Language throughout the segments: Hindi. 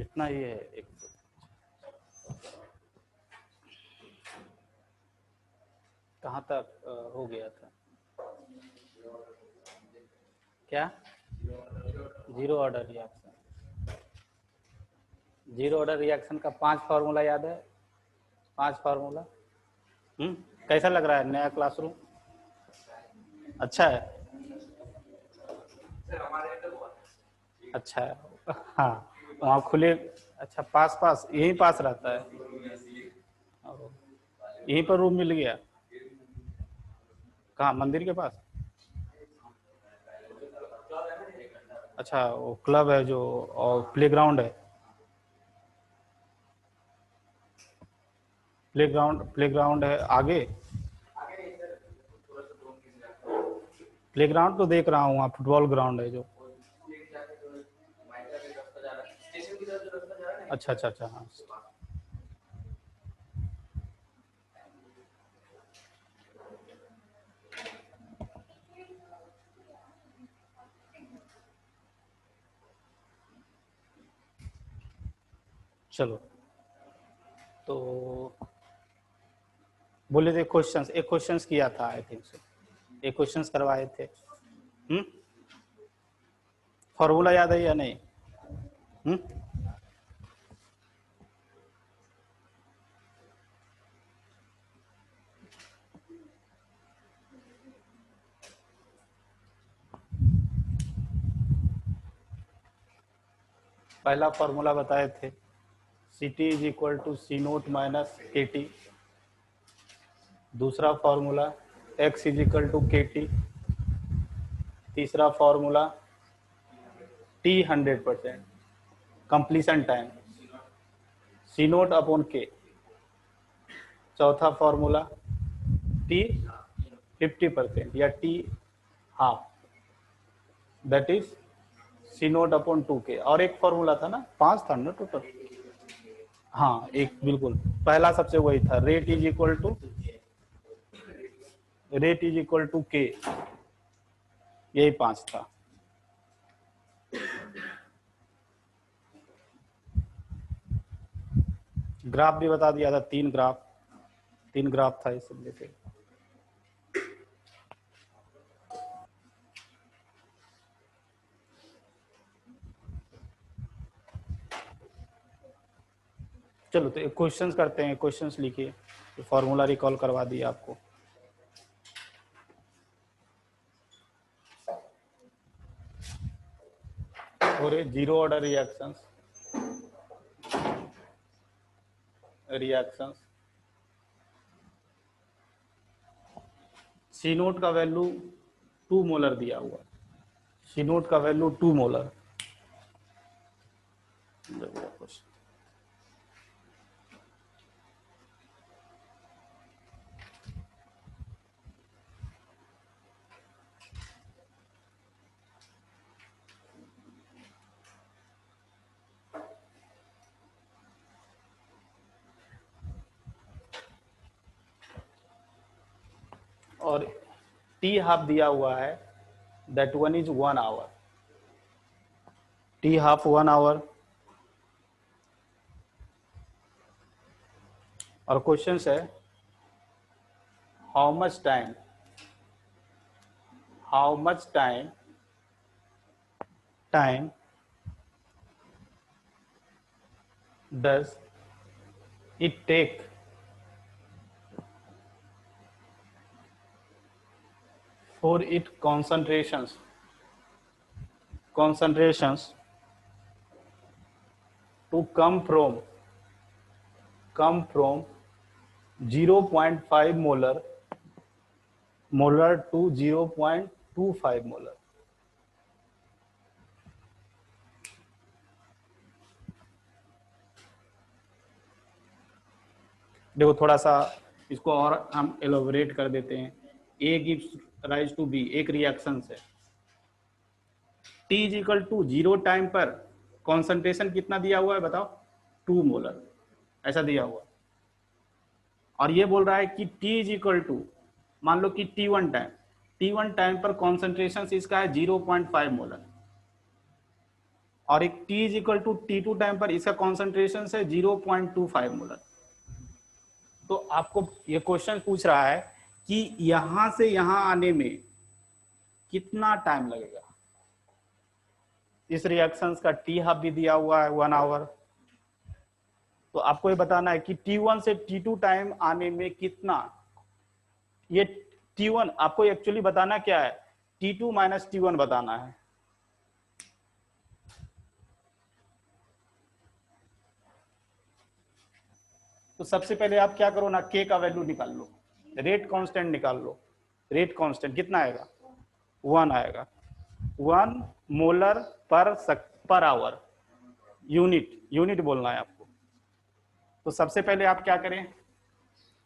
इतना ही है एक। कहाँ तक हो गया था? क्या? Zero order reaction. Zero order reaction का 5 फार्मूला याद है? 5 फार्मूला। कैसा लग रहा है नया क्लासरूम? अच्छा है। अच्छा है। हाँ, वहाँ खुले। अच्छा, पास पास यहीं पास रहता है? यहीं पर रूम मिल गया? कहाँ, मंदिर के पास? अच्छा, वो क्लब है जो, और प्लेग्राउंड है? प्लेग्राउंड है आगे? प्लेग्राउंड तो देख रहा हूँ, वहाँ फुटबॉल ग्राउंड है जो। अच्छा अच्छा अच्छा, हाँ। चलो, तो बोले थे क्वेश्चंस, एक क्वेश्चंस किया था आई थिंक सो, एक क्वेश्चंस करवाए थे। फॉर्मूला याद है या नहीं? पहला फॉर्मूला बताए थे, C T is equal to C naught minus K T. दूसरा formula X is equal to K T. तीसरा formula T 100% completion time, C naught upon K. चौथा फॉर्मूला टी 50% या T half, that is C naught upon 2 K. और एक फॉर्मूला था ना, 5 था ना टोटल? हाँ, एक बिल्कुल पहला सबसे वही था, रेट इज इक्वल टू के। यही 5 था। ग्राफ भी बता दिया था, 3 ग्राफ था इस रिलेटेड। चलो, तो एक क्वेश्चंस करते हैं, क्वेश्चंस लिखिए। तो फॉर्मूला रिकॉल करवा दिया आपको। और zero order reactions C naught का वैल्यू 2 मोलर दिया हुआ, सी नोट का वैल्यू 2 मोलर। और टी हाफ दिया हुआ है, that one is 1 hour. T half 1 hour. और क्वेश्चन है how much time does it take for it concentrations to come from 0.5 molar to 0.25 molar। देखो, थोड़ा सा इसको और हम एलोबरेट कर देते हैं। A gives rise to B, एक रिएक्शन है। T is equal to 0 time पर कॉन्सेंट्रेशन कितना दिया हुआ है बताओ? 2 मोलर, ऐसा दिया हुआ। और ये बोल रहा है कि टी इज इक्वल टू, मान लो कि टी वन टाइम पर कॉन्सेंट्रेशन इसका है 0.5 मोलर। और एक T is equal to T2 time पर इसका कॉन्सेंट्रेशन है 0.25 मोलर। तो आपको ये क्वेश्चन पूछ रहा है कि यहां से यहां आने में कितना टाइम लगेगा। इस रिएक्शन का T½ भी दिया हुआ है 1 आवर। तो आपको ये बताना है कि T1 से T2 टाइम आने में कितना, ये T1 आपको एक्चुअली बताना क्या है, T2 माइनस T1 बताना है। तो सबसे पहले आप क्या करो ना, K का वैल्यू निकाल लो, रेट कांस्टेंट निकाल लो। रेट कांस्टेंट कितना आएगा, 1 आएगा। 1 मोलर पर आवर, यूनिट बोलना है आपको। तो सबसे पहले आप क्या करें,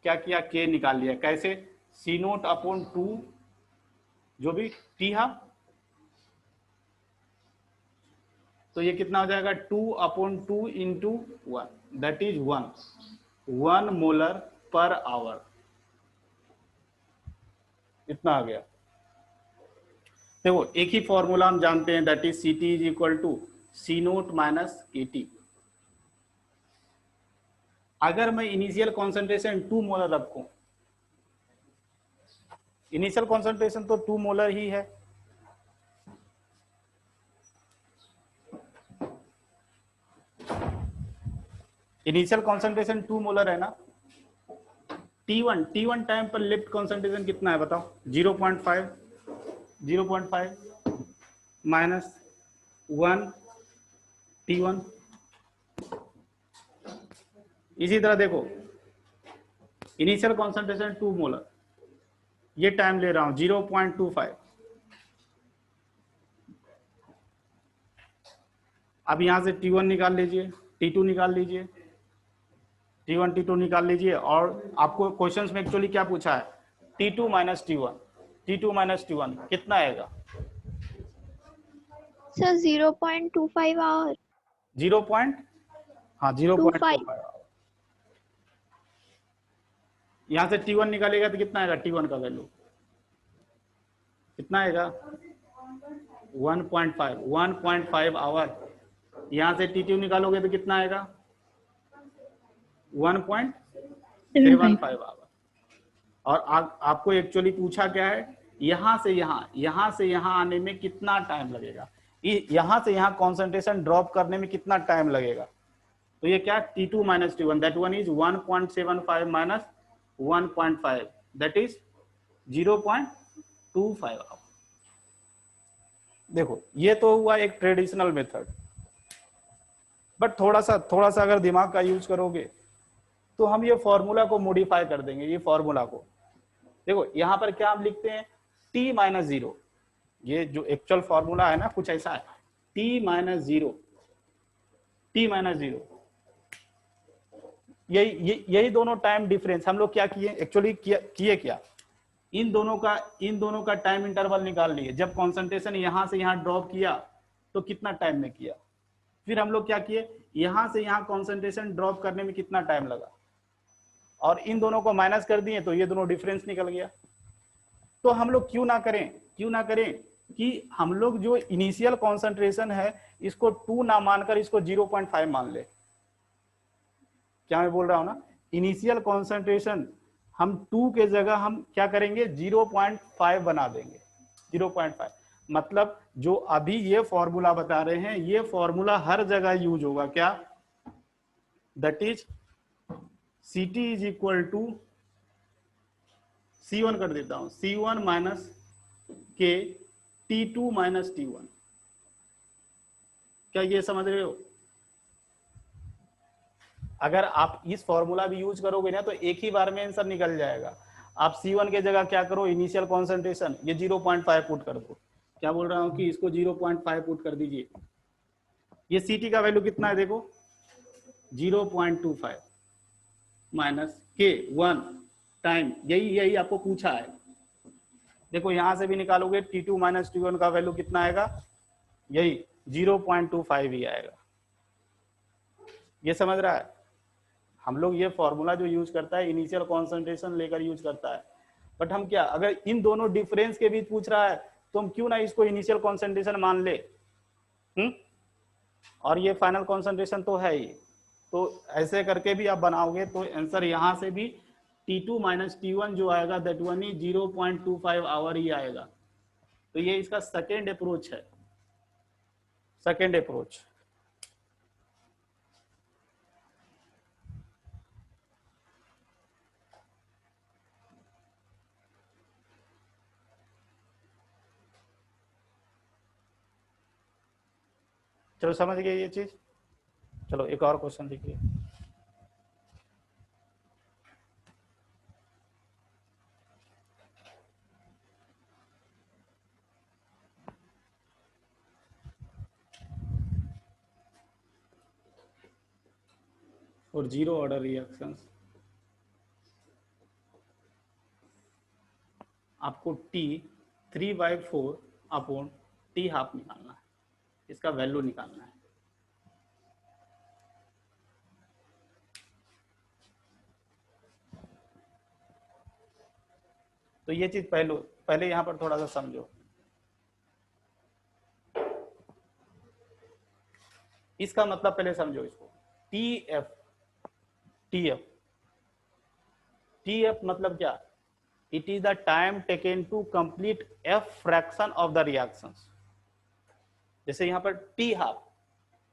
क्या किया, K निकाल लिया। कैसे, C0/2 जो भी T है, तो ये कितना हो जाएगा 2/2 into 1, that is 1 molar per hour, इतना आ गया। देखो एक ही फॉर्मूला हम जानते हैं, that is Ct is equal to C0 minus Kt। अगर मैं इनिशियल कॉन्सेंट्रेशन 2 मोलर रखूं, इनिशियल कॉन्सेंट्रेशन तो 2 मोलर ही है, इनिशियल कॉन्सेंट्रेशन 2 मोलर है ना। T1 टाइम पर लिफ्ट कॉन्सेंट्रेशन कितना है बताओ, 0.5 माइनस 1 T1। इसी तरह देखो इनिशियल कॉन्सेंट्रेशन 2 मोलर, ये टाइम ले रहा हूं 0.25। अब यहां से T1 निकाल लीजिए, T2 निकाल लीजिए, T1 T2 निकाल लीजिए। और आपको क्वेश्चंस में एक्चुअली क्या पूछा है, T2 माइनस T1 कितना आएगा सर 0.25 आवर, 0.25। यहां से T1 निकालेगा तो कितना आएगा, T1 का वैल्यू कितना आएगा 1.5 आवर। यहां से T2 निकालोगे तो कितना आएगा 1.75 आवर। और आपको एक्चुअली पूछा क्या है, यहां से यहां आने में कितना टाइम लगेगा, यहां से यहां कॉन्सेंट्रेशन ड्रॉप करने में कितना टाइम लगेगा। तो ये क्या, T2 minus T1, that one is 1.75 minus 1.5, that is 0.25 hour. देखो ये तो हुआ एक ट्रेडिशनल मेथड, बट थोड़ा सा अगर दिमाग का यूज करोगे तो हम ये फॉर्मूला को मॉडिफाई कर देंगे। ये फॉर्मूला को देखो, यहां पर क्या हम लिखते हैं, T माइनस 0, ये जो एक्चुअल फॉर्मूला है ना कुछ ऐसा है, T माइनस 0, यही दोनों टाइम डिफरेंस हम लोग क्या किए एक्चुअली, किए क्या, इन दोनों का टाइम इंटरवल निकाल लिए। जब कॉन्सेंट्रेशन यहां से यहां ड्रॉप किया तो कितना टाइम में किया, फिर हम लोग क्या किए, यहां से यहां कॉन्सेंट्रेशन ड्रॉप करने में कितना टाइम लगा, और इन दोनों को माइनस कर दिए तो ये दोनों डिफरेंस निकल गया। तो हम लोग क्यों ना करें कि हम लोग जो इनिशियल कॉन्सेंट्रेशन है इसको 2 ना मानकर इसको 0.5 मान ले। क्या मैं बोल रहा हूं ना, इनिशियल कॉन्सेंट्रेशन हम 2 के जगह हम क्या करेंगे 0.5 बना देंगे। 0.5 मतलब जो अभी ये फॉर्मूला बता रहे हैं, ये फॉर्मूला हर जगह यूज होगा। क्या, that is Ct is equal to C1 कर देता हूं, C1 minus K T2 minus T1। क्या ये समझ रहे हो? अगर आप इस फॉर्मूला भी यूज करोगे ना तो एक ही बार में आंसर निकल जाएगा। आप C1 के जगह क्या करो, इनिशियल कॉन्सेंट्रेशन ये 0.5 पुट कर दो। क्या बोल रहा हूं कि इसको 0.5 पुट कर दीजिए। ये Ct का वैल्यू कितना है देखो, 0.25 माइनस K 1 टाइम, यही आपको पूछा है। देखो यहां से भी निकालोगे T2 माइनस T1 का वैल्यू कितना आएगा, यही 0.25 ही आएगा। ये समझ रहा है? हम लोग ये फॉर्मूला जो यूज करता है इनिशियल कॉन्सेंट्रेशन लेकर यूज करता है, बट हम क्या, अगर इन दोनों डिफरेंस के बीच पूछ रहा है तो हम क्यों ना इसको इनिशियल कॉन्सेंट्रेशन मान ले। और ये फाइनल कॉन्सेंट्रेशन तो है ही। तो ऐसे करके भी आप बनाओगे तो आंसर यहाँ से भी T2 माइनस T1 जो आएगा दैट वन ही 0.25 आवर ही आएगा। तो ये इसका सेकेंड अप्रोच है, सेकेंड अप्रोच। चलो समझ गए ये चीज। चलो एक और क्वेश्चन देखिए। और जीरो ऑर्डर रिएक्शंस आपको T3/4 अपॉन T हाफ निकालना है, इसका वैल्यू निकालना है। तो ये चीज पहले यहां पर थोड़ा सा समझो। इसका मतलब पहले समझो इसको। TF मतलब क्या? It is the time taken to complete F fraction of the reactions. जैसे यहाँ पर T half,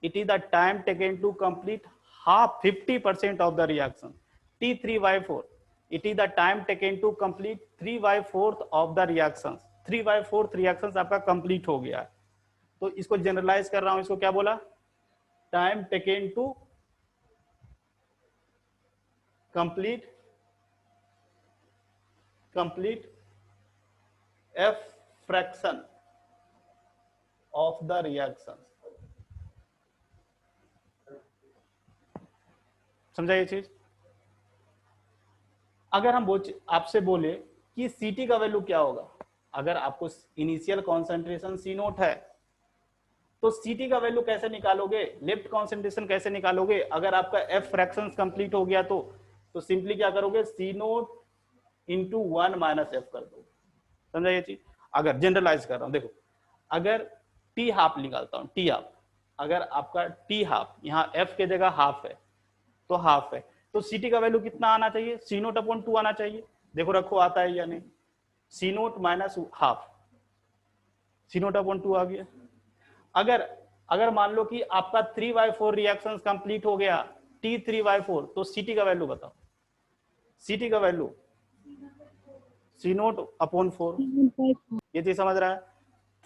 it is the time taken to complete half 50% of the reaction. T3/4, it is the time taken to complete 3/4 of the reactions. 3/4 reactions आपका complete हो गया है। तो इसको जनरलाइज कर रहा हूं, इसको क्या बोला? Time taken to complete F fraction of the reaction। समझा ये चीज? अगर हम आपसे बोले कि Ct का वैल्यू क्या होगा, अगर आपको इनिशियल कॉन्सेंट्रेशन C0 है तो Ct का वैल्यू कैसे निकालोगे? लेफ्ट कॉन्सेंट्रेशन कैसे निकालोगे? अगर आपका F फ्रैक्शंस कंप्लीट हो गया तो सिंपली क्या करोगे? C0 इंटू 1 माइनस F कर दो। समझा ये चीज? अगर जनरलाइज कर रहा हूं, देखो अगर T हाफ निकालता हूं, T हाफ, अगर आपका T हाफ यहाँ F के जगह हाफ है तो हाफ है, तो Ct का वैल्यू कितना आना चाहिए? C0 अपॉन 2 आना चाहिए। देखो रखो आता है या नहीं? C0 minus half, C0 upon 2 आ गया। अगर मान लो कि आपका 3/4 रिएक्शन कंप्लीट हो गया, T3/4, तो Ct का वैल्यू बताओ। Ct का वैल्यू C0 अपॉन 4। ये चीज समझ रहा है?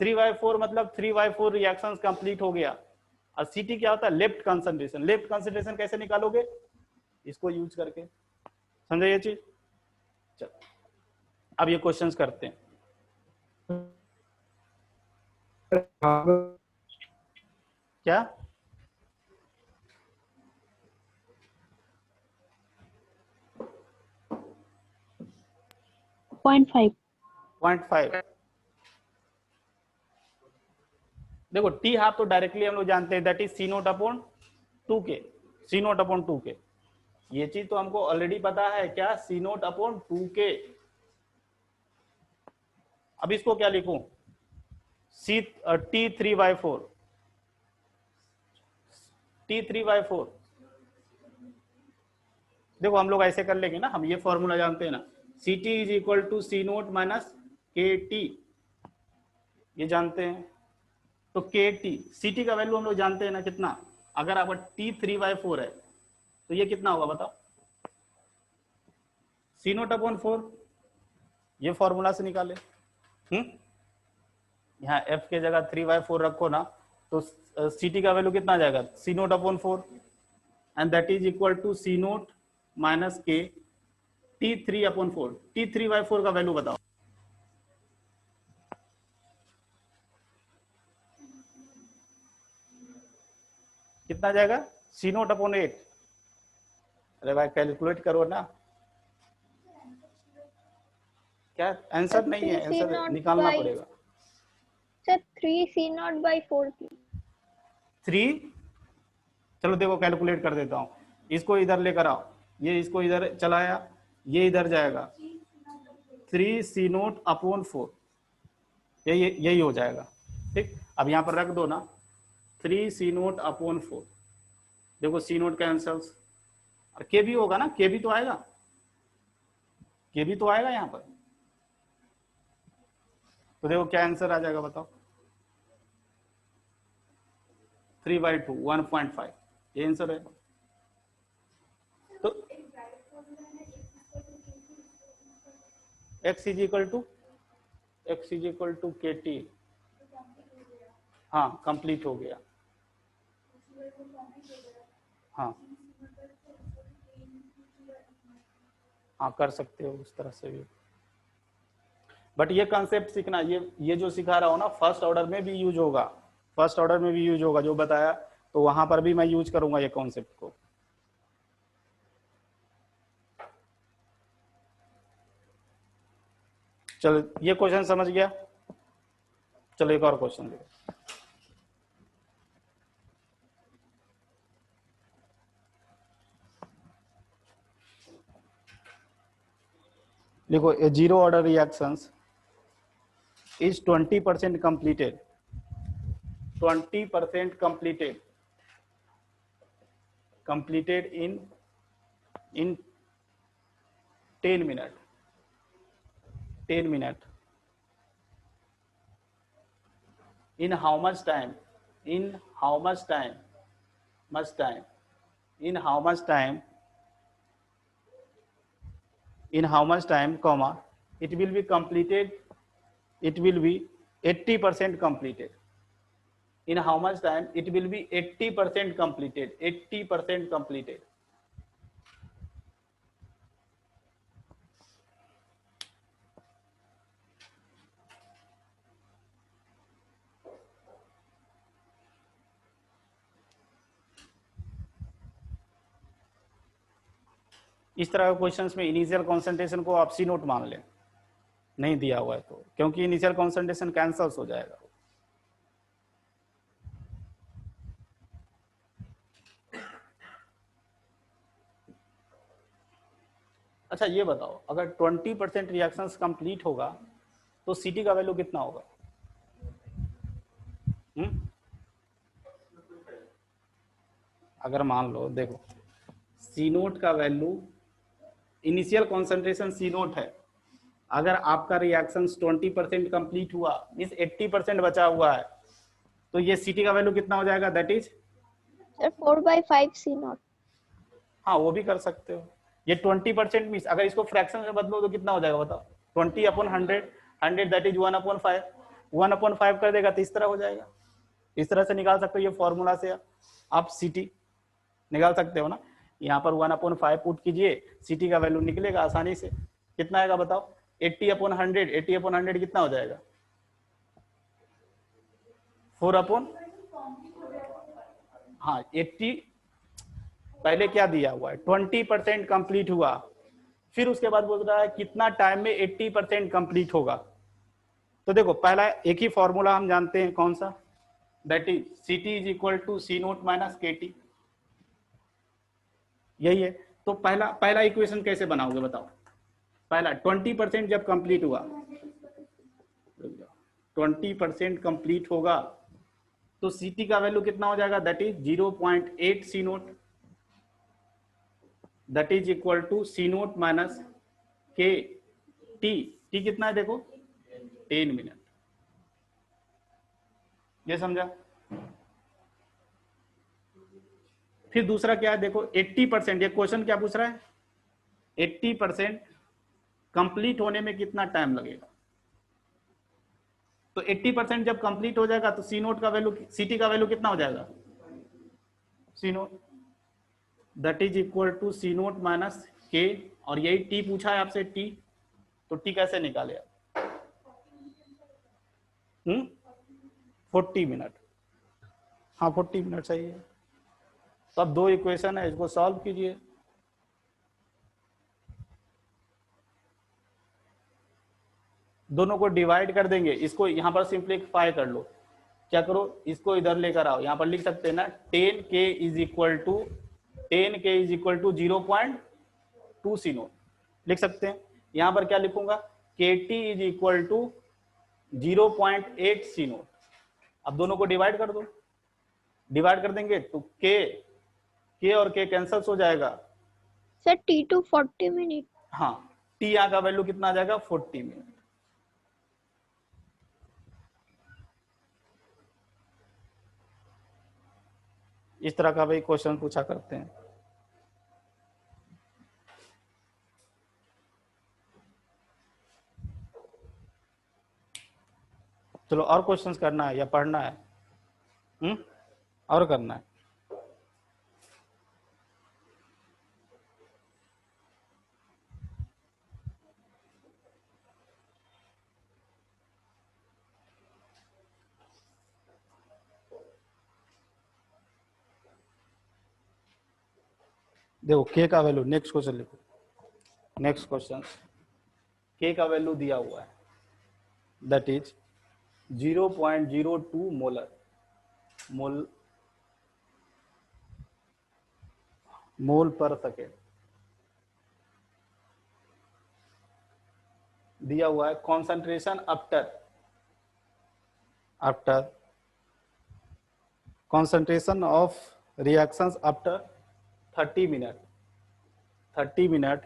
3/4 मतलब 3/4 रिएक्शंस कंप्लीट हो गया। और Ct क्या होता है? Left concentration. लेफ्ट कंसंट्रेशन कैसे निकालोगे? इसको यूज करके। समझे ये चीज? चलो अब ये क्वेश्चंस करते हैं। क्या 0.5? देखो T हाफ तो डायरेक्टली हम लोग जानते हैं that is C0 upon 2K। C0 upon 2K, ये चीज तो हमको ऑलरेडी पता है। क्या? C0 upon 2K। अब इसको क्या लिखूं? T3/4, T3/4। देखो हम लोग ऐसे कर लेंगे ना, हम ये फॉर्मूला जानते हैं ना, Ct is equal to C0 minus KT, ये जानते हैं। तो KT, Ct का वैल्यू हम लोग जानते हैं ना कितना? अगर आपका T3/4 है तो ये कितना होगा बताओ? C0 अपॉन 4, ये फॉर्मूला से निकाले। यहाँ F के जगह 3/4 रखो ना, तो Ct का वैल्यू कितना आ जाएगा? C0 upon 4 and that is equal to C0 minus K T3 upon 4। T3/4 का वैल्यू बताओ। कितना जाएगा? C0 upon 8। अरे भाई कैलकुलेट करो ना, क्या आंसर नहीं है, आंसर निकालना पड़ेगा। सर 3 C0 by 4 की 3, चलो देखो कैलकुलेट कर देता हूँ। इसको इधर लेकर आओ, ये इसको इधर चलाया, ये इधर जाएगा 3 C0 अपॉन 4, यही हो जाएगा। ठीक, अब यहाँ पर रख दो ना 3 सी नोट अपॉन 4। देखो सी नोट कैंसल्स और के भी होगा ना, के भी तो आएगा, के भी तो आएगा यहाँ पर। तो देखो क्या आंसर आ जाएगा बताओ, 3/2 1.5 ये आंसर है। तो x is equal to K T, हाँ कंप्लीट हो गया, हाँ हाँ कर सकते हो उस तरह से भी। बट ये कॉन्सेप्ट सीखना, ये जो सिखा रहा हूँ ना फर्स्ट ऑर्डर में भी यूज होगा, फर्स्ट ऑर्डर में भी यूज होगा जो बताया, तो वहां पर भी मैं यूज करूंगा ये कॉन्सेप्ट को। चलो ये क्वेश्चन समझ गया, चलो एक और क्वेश्चन देखो। देखो a zero order reactions is 20% completed, 20% completed in 10 minutes, 10 minutes. In how much time, in how much time, in how much time, in how much time, comma, it will be completed, it will be 80% completed. In how much time it will be 80% completed, 80% completed. इस तरह के क्वेश्चंस में इनिशियल कंसंट्रेशन को आप सी नोट मान लें, नहीं दिया हुआ है तो, क्योंकि इनिशियल कंसंट्रेशन कैंसल्स हो जाएगा। अच्छा ये बताओ, अगर 20% रिएक्शंस कंप्लीट होगा तो सीटी का वैल्यू कितना होगा? अगर मान लो देखो सी नोट का value, initial concentration C naught है, अगर आपका रिएक्शन 20% कंप्लीट हुआ मींस 80% बचा हुआ है, तो ये सीटी का वैल्यू कितना हो जाएगा? That is 4/5 C naught. हाँ वो भी कर सकते हो। ये 20% मींस अगर इसको फ्रैक्शन में बदलो तो कितना हो जाएगा बताओ? 20/100, 100 दैट इज 1/5, 1/5 कर देगा तो इस तरह हो जाएगा। इस तरह से निकाल सकते हो, ये फॉर्मूला से आप सीटी निकाल सकते हो ना। यहाँ पर 1/5 पुट कीजिए, सीटी का वैल्यू निकलेगा आसानी से। कितना आएगा बताओ? 80/100, 80/100 कितना हो जाएगा? 4/, हाँ 80, पहले क्या दिया हुआ है 20% कंप्लीट हुआ, फिर उसके बाद बोल रहा है कितना टाइम में 80% कंप्लीट होगा। तो देखो पहला एक ही फॉर्मूला हम जानते हैं, कौन सा? That is CT is equal to C naught minus K T, यही है। तो पहला इक्वेशन कैसे बनाओगे बताओ? पहला 20% जब कंप्लीट हुआ, 20% कंप्लीट होगा तो सीटी का वैल्यू कितना हो जाएगा? That is 0.8 C naught, that is equal to C naught minus K T. T कितना है देखो? 10 मिनट। ये समझा? फिर दूसरा क्या है देखो, 80%, ये क्वेश्चन क्या पूछ रहा है? 80% कंप्लीट होने में कितना टाइम लगेगा? तो 80% जब कंप्लीट हो जाएगा तो सी नोट का वैल्यू, सीटी का वैल्यू कितना हो जाएगा? C naught that is equal to C naught minus K, और यही टी पूछा है आपसे, टी। तो टी कैसे निकाले आप? 40 मिनट, हाँ 40 मिनट सही है। तो अब दो इक्वेशन है, इसको सॉल्व कीजिए। दोनों को डिवाइड कर देंगे, इसको यहां पर सिंप्लीफाई कर लो। क्या करो, इसको इधर लेकर आओ, यहां पर लिख सकते हैं ना 10K is equal to 0.2 C naught लिख सकते हैं। यहां पर क्या लिखूंगा? KT is equal to 0.8 C naught. अब दोनों को डिवाइड कर दो, डिवाइड कर देंगे तो के और के कैंसल हो जाएगा। Sir T2 40 minute. हाँ, टी यहाँ का वैल्यू कितना आ जाएगा 40 मिनट। इस तरह का भाई क्वेश्चन पूछा करते हैं। चलो और क्वेश्चंस करना है या पढ़ना है? और करना है? देखो के का वैल्यू, नेक्स्ट क्वेश्चन लिखो। नेक्स्ट क्वेश्चन, के का वैल्यू दिया हुआ है, दैट इज 0.02 मोल पर सेकेंड दिया हुआ है। Concentration after concentration of reactions after 30 minute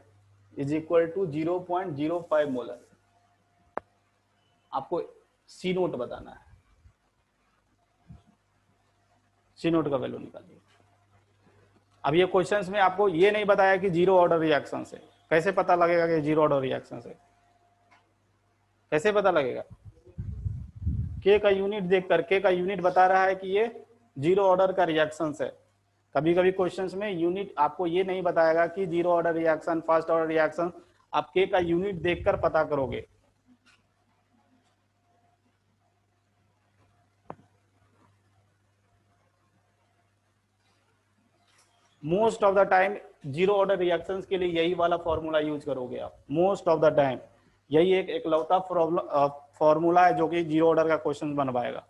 is equal to 0.05 molar. आपको सी नोट बताना है, सी नोट का वैल्यू निकालिए। अब ये क्वेश्चंस में आपको ये नहीं बताया कि जीरो ऑर्डर रिएक्शन से, कैसे पता लगेगा कि जीरो ऑर्डर रिएक्शन से? कैसे पता लगेगा? के का यूनिट देखकर, के का यूनिट बता रहा है कि ये जीरो ऑर्डर का रिएक्शन है। कभी कभी क्वेश्चंस में यूनिट आपको ये नहीं बताएगा कि zero order reaction, first order reaction, आप के का यूनिट देखकर पता करोगे। Most of the time zero order reactions के लिए यही वाला फॉर्मूला यूज करोगे आप, मोस्ट ऑफ द टाइम। यही एक एकलौता फॉर्मूला है जो कि जीरो ऑर्डर का क्वेश्चन बनवाएगा।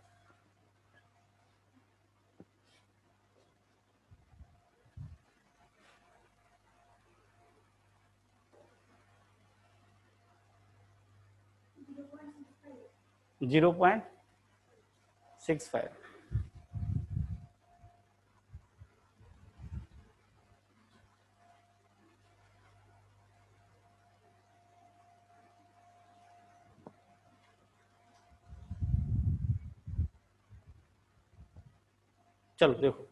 जीरो 0.65। चलो देखो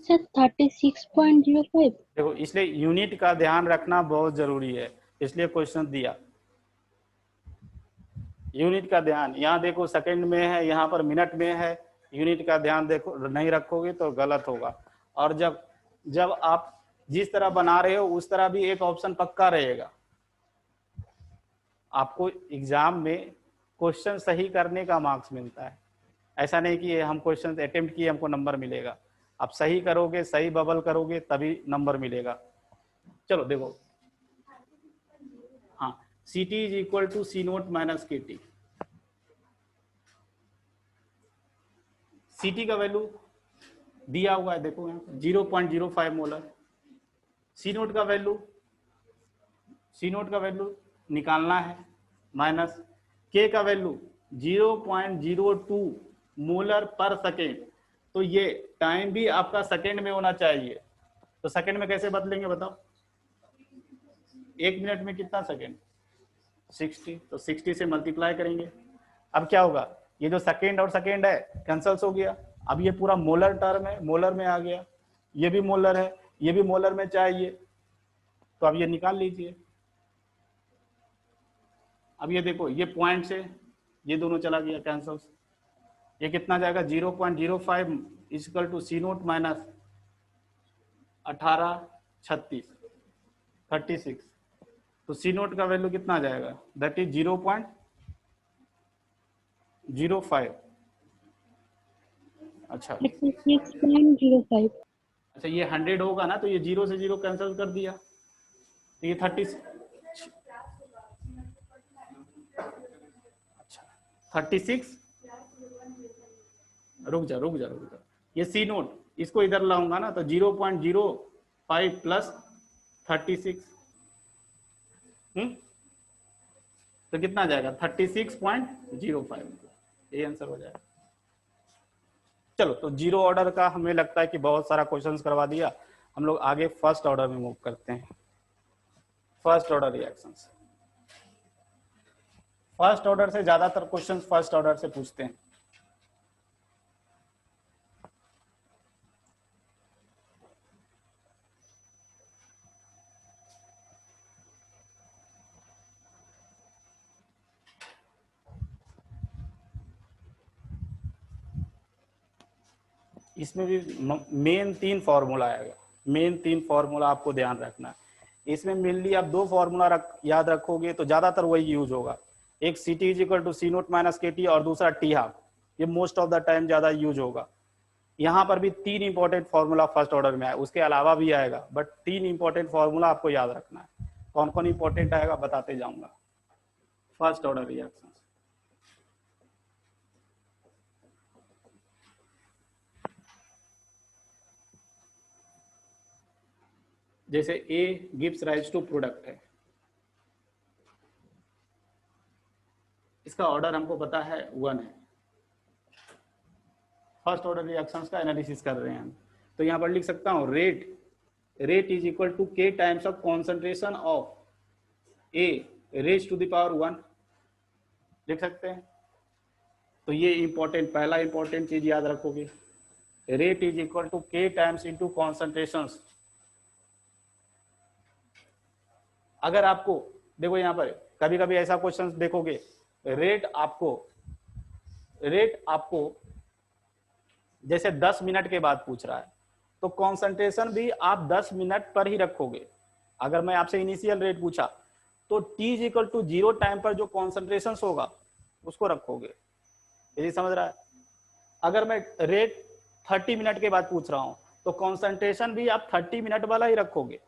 सर 36.05। देखो, इसलिए यूनिट का ध्यान रखना बहुत जरूरी है, इसलिए क्वेश्चन दिया। यूनिट का ध्यान, यहाँ देखो सेकंड में है, यहाँ पर मिनट में है। यूनिट का ध्यान देखो, नहीं रखोगे तो गलत होगा। और जब जब आप जिस तरह बना रहे हो उस तरह भी एक ऑप्शन पक्का रहेगा। आपको एग्जाम में क्वेश्चन सही करने का मार्क्स मिलता है। ऐसा नहीं कि हम क्वेश्चन अटेम्प्ट किए हमको नंबर मिलेगा। आप सही करोगे, सही बबल करोगे तभी नंबर मिलेगा। चलो देखो, हाँ, C T is equal to C naught minus K T. C T का वैल्यू दिया हुआ है, देखो यहाँ 0.05 मोलर। सी नोट का वैल्यू निकालना है, माइनस के का वैल्यू 0.02 मोलर पर सेकेंड। तो ये टाइम भी आपका सेकेंड में होना चाहिए। तो सेकेंड में कैसे बदलेंगे बताओ? एक मिनट में कितना सेकेंड? 60। तो 60 से मल्टीप्लाई करेंगे। अब क्या होगा, ये जो सेकेंड और सेकेंड है कैंसल्स हो गया। अब ये पूरा मोलर टर्म है, मोलर में आ गया। ये भी मोलर है, ये भी मोलर में चाहिए, तो अब ये निकाल लीजिए। अब ये देखो, ये पॉइंट से ये दोनों चला गया कैंसल्स। ये कितना जाएगा? 0.05 equal to C naught minus 18 36 36। तो सी नोट का वैल्यू कितना आ जाएगा? That is 0.05। अच्छा 36.05। अच्छा, ये 100 होगा ना, तो ये 0 से 0 कैंसिल कर दिया, तो ये 30। अच्छा 36। रुक जा, ये सी नोट इसको इधर लाऊंगा ना, तो 0.05 प्लस 36, तो कितना आ जाएगा? 36.05। ये आंसर हो जाएगा। चलो, तो जीरो ऑर्डर का हमें लगता है कि बहुत सारा क्वेश्चंस करवा दिया, हम लोग आगे फर्स्ट ऑर्डर में मूव करते हैं। First order reactions, first order से ज्यादातर क्वेश्चंस फर्स्ट ऑर्डर से पूछते हैं। इसमें भी मेन 3 फॉर्मूला आएगा, मेन 3 फॉर्मूला आपको ध्यान रखना है। इसमें मेनली आप 2 फॉर्मूला याद रखोगे तो ज्यादातर वही यूज होगा, एक C T is equal to C naught minus K T और दूसरा टी हाफ, ये मोस्ट ऑफ द टाइम ज्यादा यूज होगा। यहाँ पर भी 3 इंपॉर्टेंट फॉर्मूला फर्स्ट ऑर्डर में आए, उसके अलावा भी आएगा, बट 3 इंपॉर्टेंट फॉर्मूला आपको याद रखना है। कौन कौन इंपॉर्टेंट आएगा बताते जाऊंगा। फर्स्ट ऑर्डर रिएक्शन, जैसे A gives rise to product है, इसका ऑर्डर हमको पता है 1 है। फर्स्ट ऑर्डर रिएक्शंस का एनालिसिस कर रहे हैं हम, तो यहाँ पर लिख सकता हूँ rate is equal to K times of concentration of A raise to the power 1, लिख सकते हैं। तो ये इंपॉर्टेंट, पहला इंपॉर्टेंट चीज याद रखोगे, rate is equal to K times into concentrations. अगर आपको देखो यहाँ पर कभी कभी ऐसा क्वेश्चन देखोगे, रेट आपको जैसे 10 मिनट के बाद पूछ रहा है, तो कंसंट्रेशन भी आप 10 मिनट पर ही रखोगे। अगर मैं आपसे इनिशियल रेट पूछा तो t is equal to 0 time पर जो कॉन्सेंट्रेशन होगा उसको रखोगे, यही समझ रहा है। अगर मैं रेट 30 मिनट के बाद पूछ रहा हूं तो कॉन्सेंट्रेशन भी आप 30 मिनट वाला ही रखोगे।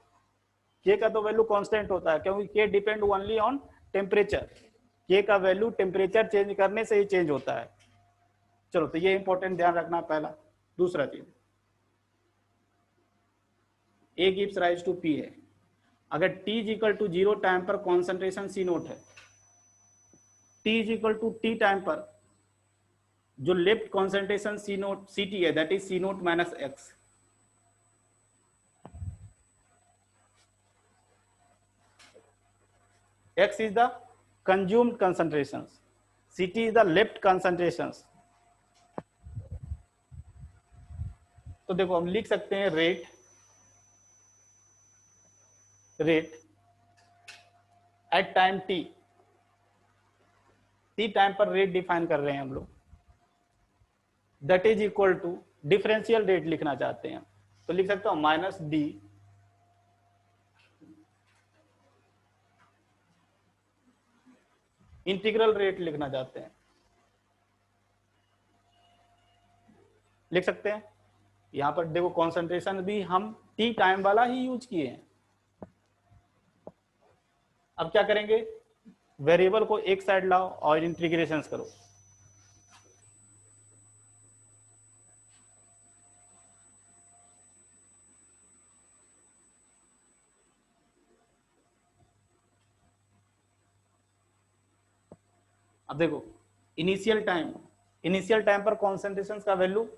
के का तो वैल्यू कांस्टेंट होता है, क्योंकि के डिपेंड ओनली ऑन टेम्परेचर, के का वैल्यू टेम्परेचर चेंज करने से ही चेंज होता है। चलो, तो ये इंपॉर्टेंट ध्यान रखना पहला। दूसरा चीज, A gives rise to P है, अगर t is equal to 0 time पर कॉन्सेंट्रेशन सी नोट है, t is equal to T time पर जो left concentration C naught C T है, that is C naught minus X. X is the consumed concentrations, Ct is the left concentrations। तो देखो हम लिख सकते हैं rate at time t time पर रेट डिफाइन कर रहे हैं हम लोग, that is equal to differential rate लिखना चाहते हैं तो लिख सकता हूं माइनस डी इंटीग्रल रेट लिखना चाहते हैं, लिख सकते हैं। यहां पर देखो कॉन्सेंट्रेशन भी हम टी टाइम वाला ही यूज किए हैं। अब क्या करेंगे, वेरिएबल को एक साइड लाओ और इंटीग्रेशंस करो। अब देखो इनिशियल टाइम पर कॉन्सेंट्रेशन का वैल्यू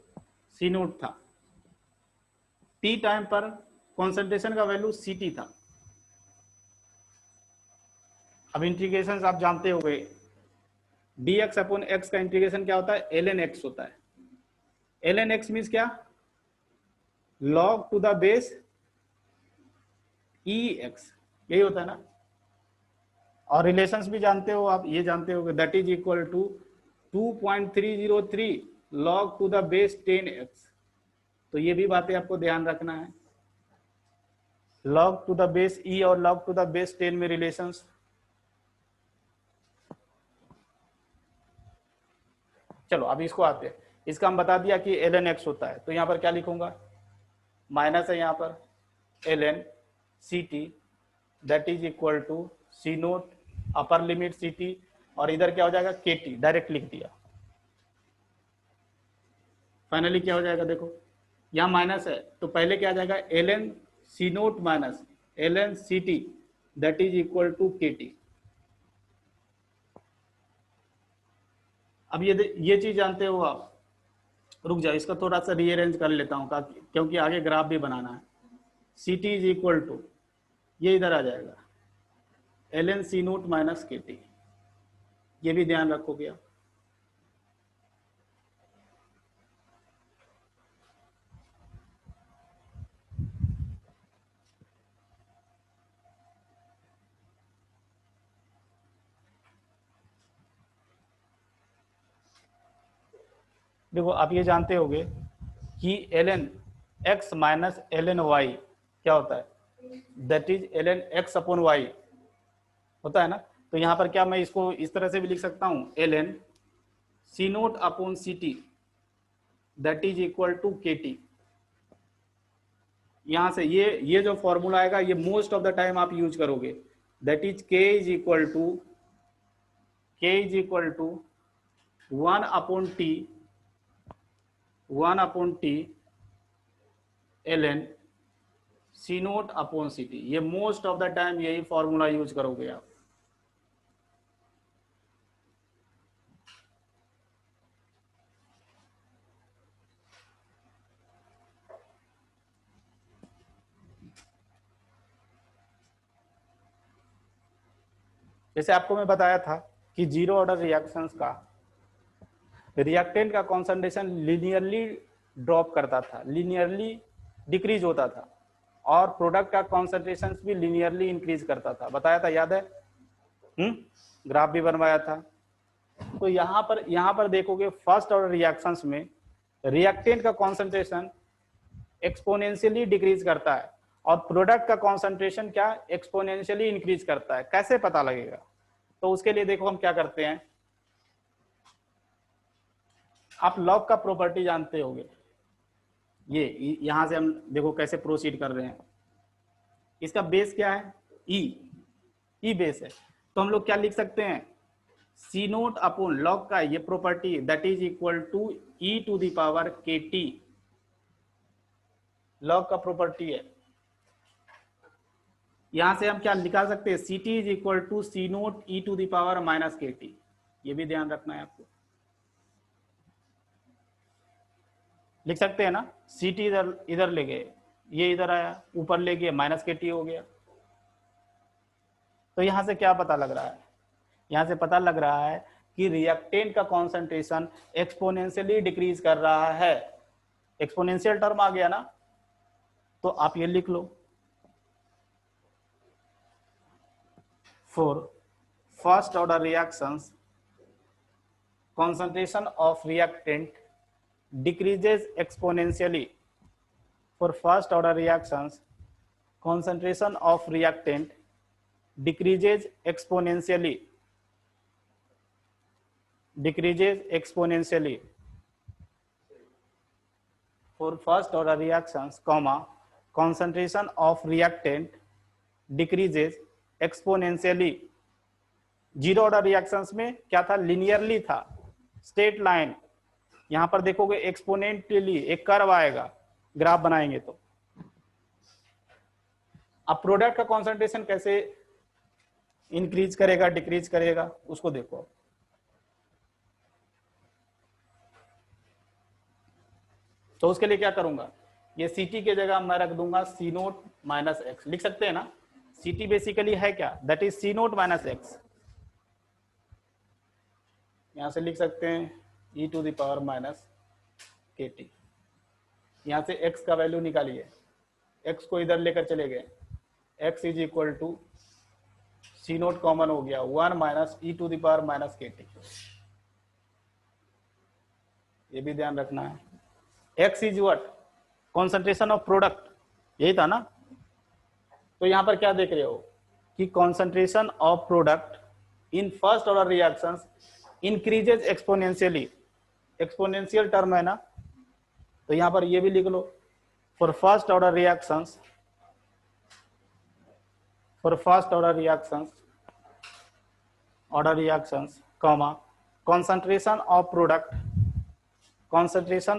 सी नोट था, टी टाइम पर कॉन्सेंट्रेशन का वैल्यू सी टी था। अब इंटीग्रेशन आप जानते हो गए, dx अपॉन एक्स का इंटीग्रेशन क्या होता है, ln x होता है। ln x मीन्स क्या, log to the base ex, यही होता है ना। और रिलेशंस भी जानते हो आप, ये जानते हो that is equal to 2.303 log to the base 10x। तो ये भी बातें आपको ध्यान रखना है, log to the base e और log टू द बेस 10 में रिलेशंस। चलो अब इसको आते हैं, इसका हम बता दिया कि ln x होता है, तो यहां पर क्या लिखूंगा, माइनस है यहां पर ln ct that is equal to C naught upper limit ct, और इधर क्या हो जाएगा kt, डायरेक्ट लिख दिया। फाइनली क्या हो जाएगा, देखो यहां माइनस है तो पहले क्या आ जाएगा, ln C naught minus ln ct that is equal to kt। अब ये चीज जानते हो आप, रुक जाओ, इसका थोड़ा सा रीअरेंज कर लेता हूँ क्योंकि आगे ग्राफ भी बनाना है। C T is equal to, ये इधर आ जाएगा, L N C naught minus K T, ये भी ध्यान रखोगे आप। देखो आप ये जानते होगे कि L N X minus L N Y क्या होता है, that is L N X upon Y होता है ना। तो यहाँ पर क्या मैं इसको इस तरह से भी लिख सकता हूँ, L N C naught upon C T that is equal to K T. यहाँ से ये जो फॉर्मूला आएगा ये मोस्ट ऑफ द टाइम आप यूज करोगे, that is K is equal to 1/t L N C naught upon C T. ये मोस्ट ऑफ द टाइम यही फॉर्मूला यूज करोगे आप। जैसे आपको मैं बताया था कि जीरो ऑर्डर रिएक्शंस का रिएक्टेंट का कॉन्सेंट्रेशन लीनियरली ड्रॉप करता था, लीनियरली डिक्रीज होता था, और प्रोडक्ट का कॉन्सेंट्रेशन भी लीनियरली इंक्रीज करता था, बताया था, याद है? ग्राफ भी बनवाया था। तो यहाँ पर देखोगे फर्स्ट ऑर्डर रिएक्शंस में रिएक्टेंट का कॉन्सेंट्रेशन एक्सपोनेंशियली डिक्रीज करता है और प्रोडक्ट का कॉन्सेंट्रेशन क्या एक्सपोनेंशियली इंक्रीज करता है। कैसे पता लगेगा? तो उसके लिए देखो हम क्या करते हैं, आप लॉग का प्रॉपर्टी जानते होंगे, ये यहां से हम देखो कैसे प्रोसीड कर रहे हैं। इसका बेस क्या है? ई बेस है, तो हम लोग क्या लिख सकते हैं, सी नोट अपॉन लॉग का ये property that is equal to E to the power K T, log का प्रॉपर्टी है। यहां से हम क्या निकाल सकते हैं, C T is equal to C naught E to the power minus K T, ये भी ध्यान रखना है आपको। लिख सकते हैं ना, सी टी इधर ले गए, ये इधर आया, ऊपर ले गए माइनस के टी हो गया। तो यहां से क्या पता लग रहा है, यहां से पता लग रहा है कि रिएक्टेंट का कॉन्सेंट्रेशन एक्सपोनेंशियली डिक्रीज कर रहा है। एक्सपोनेंशियल टर्म आ गया ना, तो आप ये लिख लो, for first order reactions concentration of reactant decreases exponentially. For first order reactions, concentration of reactant decreases exponentially. For first order reactions, concentration of reactant decreases exponentially. Zero order reactions में क्या था, लिनियरली था, स्ट्रेट लाइन। यहां पर देखोगे एक्सपोनेंटली एक कर्व आएगा, ग्राफ बनाएंगे तो। अब प्रोडक्ट का कॉन्सेंट्रेशन कैसे इंक्रीज करेगा डिक्रीज करेगा उसको देखो। तो उसके लिए क्या करूंगा, ये सी टी की जगह मैं रख दूंगा सी नोट माइनस एक्स, लिख सकते हैं ना। सी टी बेसिकली है क्या, that is C naught minus X. यहां से लिख सकते हैं E to the power minus K T. यहां से x का वैल्यू निकालिए, x को इधर लेकर चले गए, x is equal to C naught common हो गया 1 minus E to the power minus K T, ये भी ध्यान रखना है। x is what, concentration of product, यही था ना। तो यहां पर क्या देख रहे हो कि concentration of product in first order reactions increases exponentially, exponential term है ना, तो यहां पर ये भी लिख लो, for first order reactions, comma concentration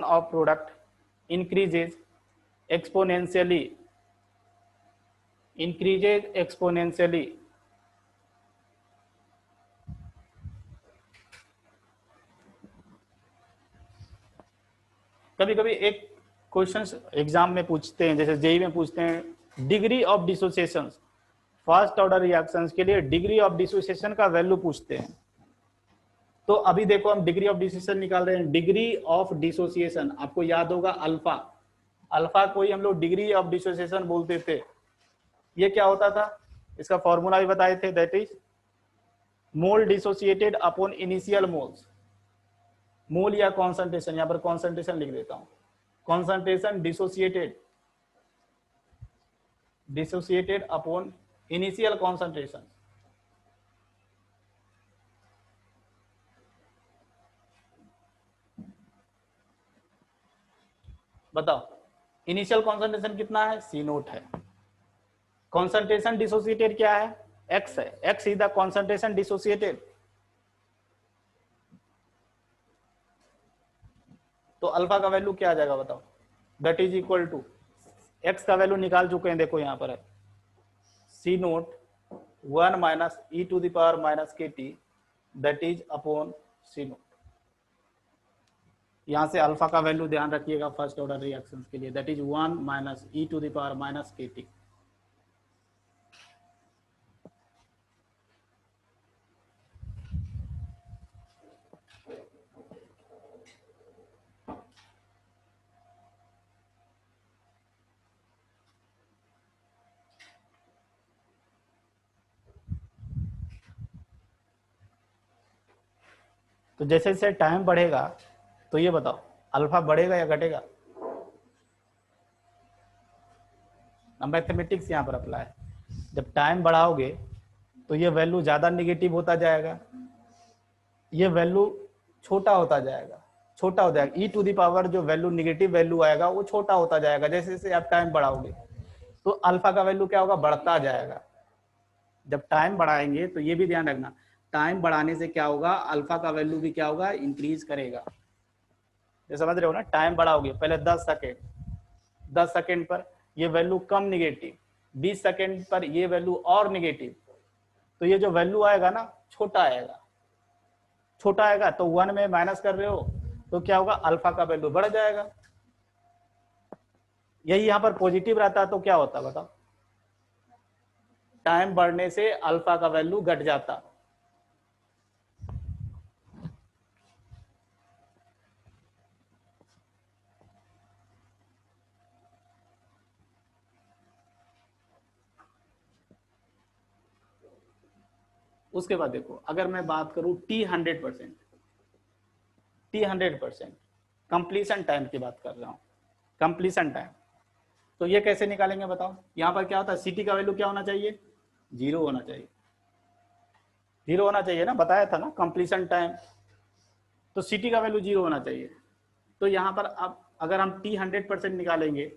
of product increases exponentially, कभी कभी एक क्वेश्चन एग्जाम में पूछते हैं, जैसे जेई में पूछते हैं degree of dissociation, first order reactions के लिए डिग्री ऑफ डिसोसिएशन का वैल्यू पूछते हैं। तो अभी देखो हम डिग्री ऑफ डिसोसिएशन निकाल रहे हैं। डिग्री ऑफ डिसोसिएशन आपको याद होगा अल्फा, अल्फा को ही हम लोग डिग्री ऑफ डिसोसिएशन बोलते थे। ये क्या होता था, इसका फॉर्मूला भी बताए थे, that is mole dissociated upon initial moles. Mole या कॉन्सेंट्रेशन, यहां पर कॉन्सेंट्रेशन लिख देता हूं, concentration dissociated upon initial concentration. बताओ इनिशियल कॉन्सेंट्रेशन कितना है, सी नोट है। कॉन्सेंट्रेशन डिसोसिएटेड क्या है, एक्स है, X is the concentration dissociated. तो अल्फा का वैल्यू क्या आ जाएगा बताओ, that is equal to X का वैल्यू निकाल चुके हैं, देखो यहां पर है C naught 1 minus E to the power minus K T, that is upon C naught. यहां से अल्फा का वैल्यू ध्यान रखिएगा फर्स्ट ऑर्डर रिएक्शंस के लिए, that is 1 minus E to the power minus K T. तो जैसे जैसे टाइम बढ़ेगा तो ये बताओ अल्फा बढ़ेगा या घटेगा। मैथमेटिक्स यहाँ पर अप्लाई, जब टाइम बढ़ाओगे तो ये वैल्यू ज्यादा निगेटिव होता जाएगा, ये वैल्यू छोटा होता जाएगा, छोटा हो जाएगा, ई टू दी पावर जो वैल्यू निगेटिव वैल्यू आएगा वो छोटा होता जाएगा जैसे जैसे आप टाइम बढ़ाओगे। तो अल्फा का वैल्यू क्या होगा, बढ़ता जाएगा। जब टाइम बढ़ाएंगे तो ये भी ध्यान रखना, टाइम बढ़ाने से क्या होगा, अल्फा का वैल्यू भी क्या होगा, इंक्रीज करेगा। ये समझ रहे हो ना, टाइम बढ़ाओगे पहले 10 सेकेंड, 10 सेकेंड पर ये वैल्यू कम निगेटिव, 20 सेकेंड पर ये वैल्यू और निगेटिव, तो ये जो वैल्यू आएगा ना छोटा आएगा, छोटा आएगा तो 1 में माइनस कर रहे हो तो क्या होगा, अल्फा का वैल्यू बढ़ जाएगा। यही यहां पर पॉजिटिव रहता तो क्या होता बताओ, टाइम बढ़ने से अल्फा का वैल्यू घट जाता। उसके बाद देखो अगर मैं बात करूं टी 100%, टी 100% कंप्लीशन टाइम की बात कर रहा हूं, कंप्लीशन टाइम। तो ये कैसे निकालेंगे बताओ, यहां पर क्या होता है, सीटी का वैल्यू क्या होना चाहिए, 0 होना चाहिए, 0 होना चाहिए ना, बताया था ना कंप्लीशन टाइम, तो सीटी का वैल्यू 0 होना चाहिए। तो यहां पर अब अगर हम टी 100% निकालेंगे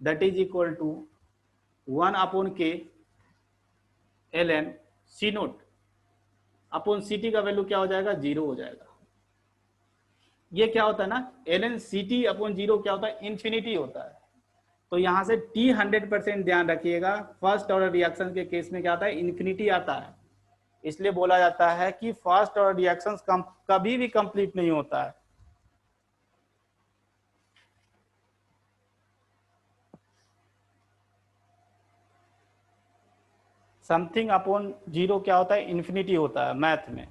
that is equal to 1 upon K L N C naught upon C T का वैल्यू क्या हो जाएगा, 0 हो जाएगा। ये क्या होता है ना, L N C T upon 0 क्या होता है, इन्फिनिटी होता है। तो यहां से टी 100% ध्यान रखिएगा, फर्स्ट ऑर्डर रिएक्शन के केस में क्या आता है, इन्फिनिटी आता है। इसलिए बोला जाता है कि फर्स्ट ऑर्डर रिएक्शन कभी भी कंप्लीट नहीं होता है। समथिंग अपॉन 0 क्या होता है, इन्फिनिटी होता है मैथ में।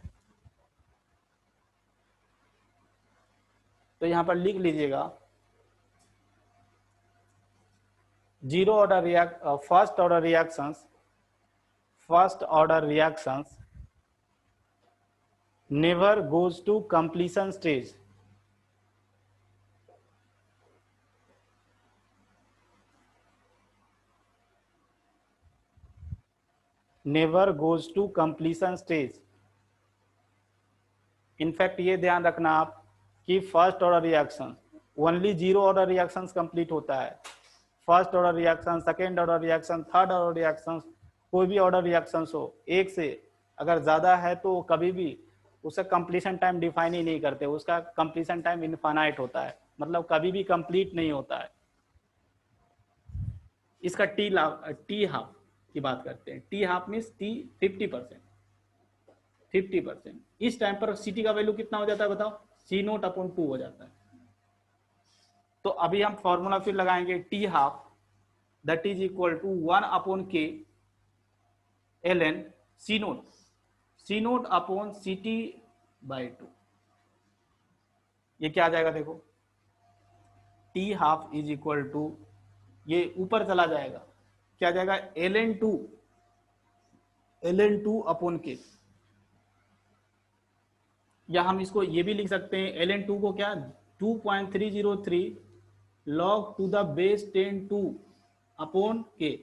तो यहां पर लिख लीजिएगा zero order first order reactions never goes to completion stage. Never goes to completion stage. In fact ये ध्यान रखना आप कि first order reaction only 0 order reactions complete होता है। First order reaction, second order reaction, third order reaction, कोई भी ऑर्डर रिएक्शन हो, एक से अगर ज्यादा है तो कभी भी उसका कंप्लीशन टाइम डिफाइन ही नहीं करते, उसका कंप्लीशन टाइम इनफाइनाइट होता है, मतलब कभी भी कंप्लीट नहीं होता है। इसका टी हाफ की बात करते हैं, टी हाफ मीन्स टी 50%, 50%। इस टाइम पर सी टी का वैल्यू कितना हो जाता है बताओ, सी नोट अपॉन 2 हो जाता है। तो अभी हम फॉर्मूला फिर लगाएंगे T half that is equal to 1/k ln C naught upon C T by 2। ये क्या आ जाएगा देखो, T half is equal to, ये ऊपर चला जाएगा, क्या आ जाएगा ln 2 अपॉन के, या हम इसको ये भी लिख सकते हैं ln 2 को क्या 2.303 log to the base 10 2 upon K,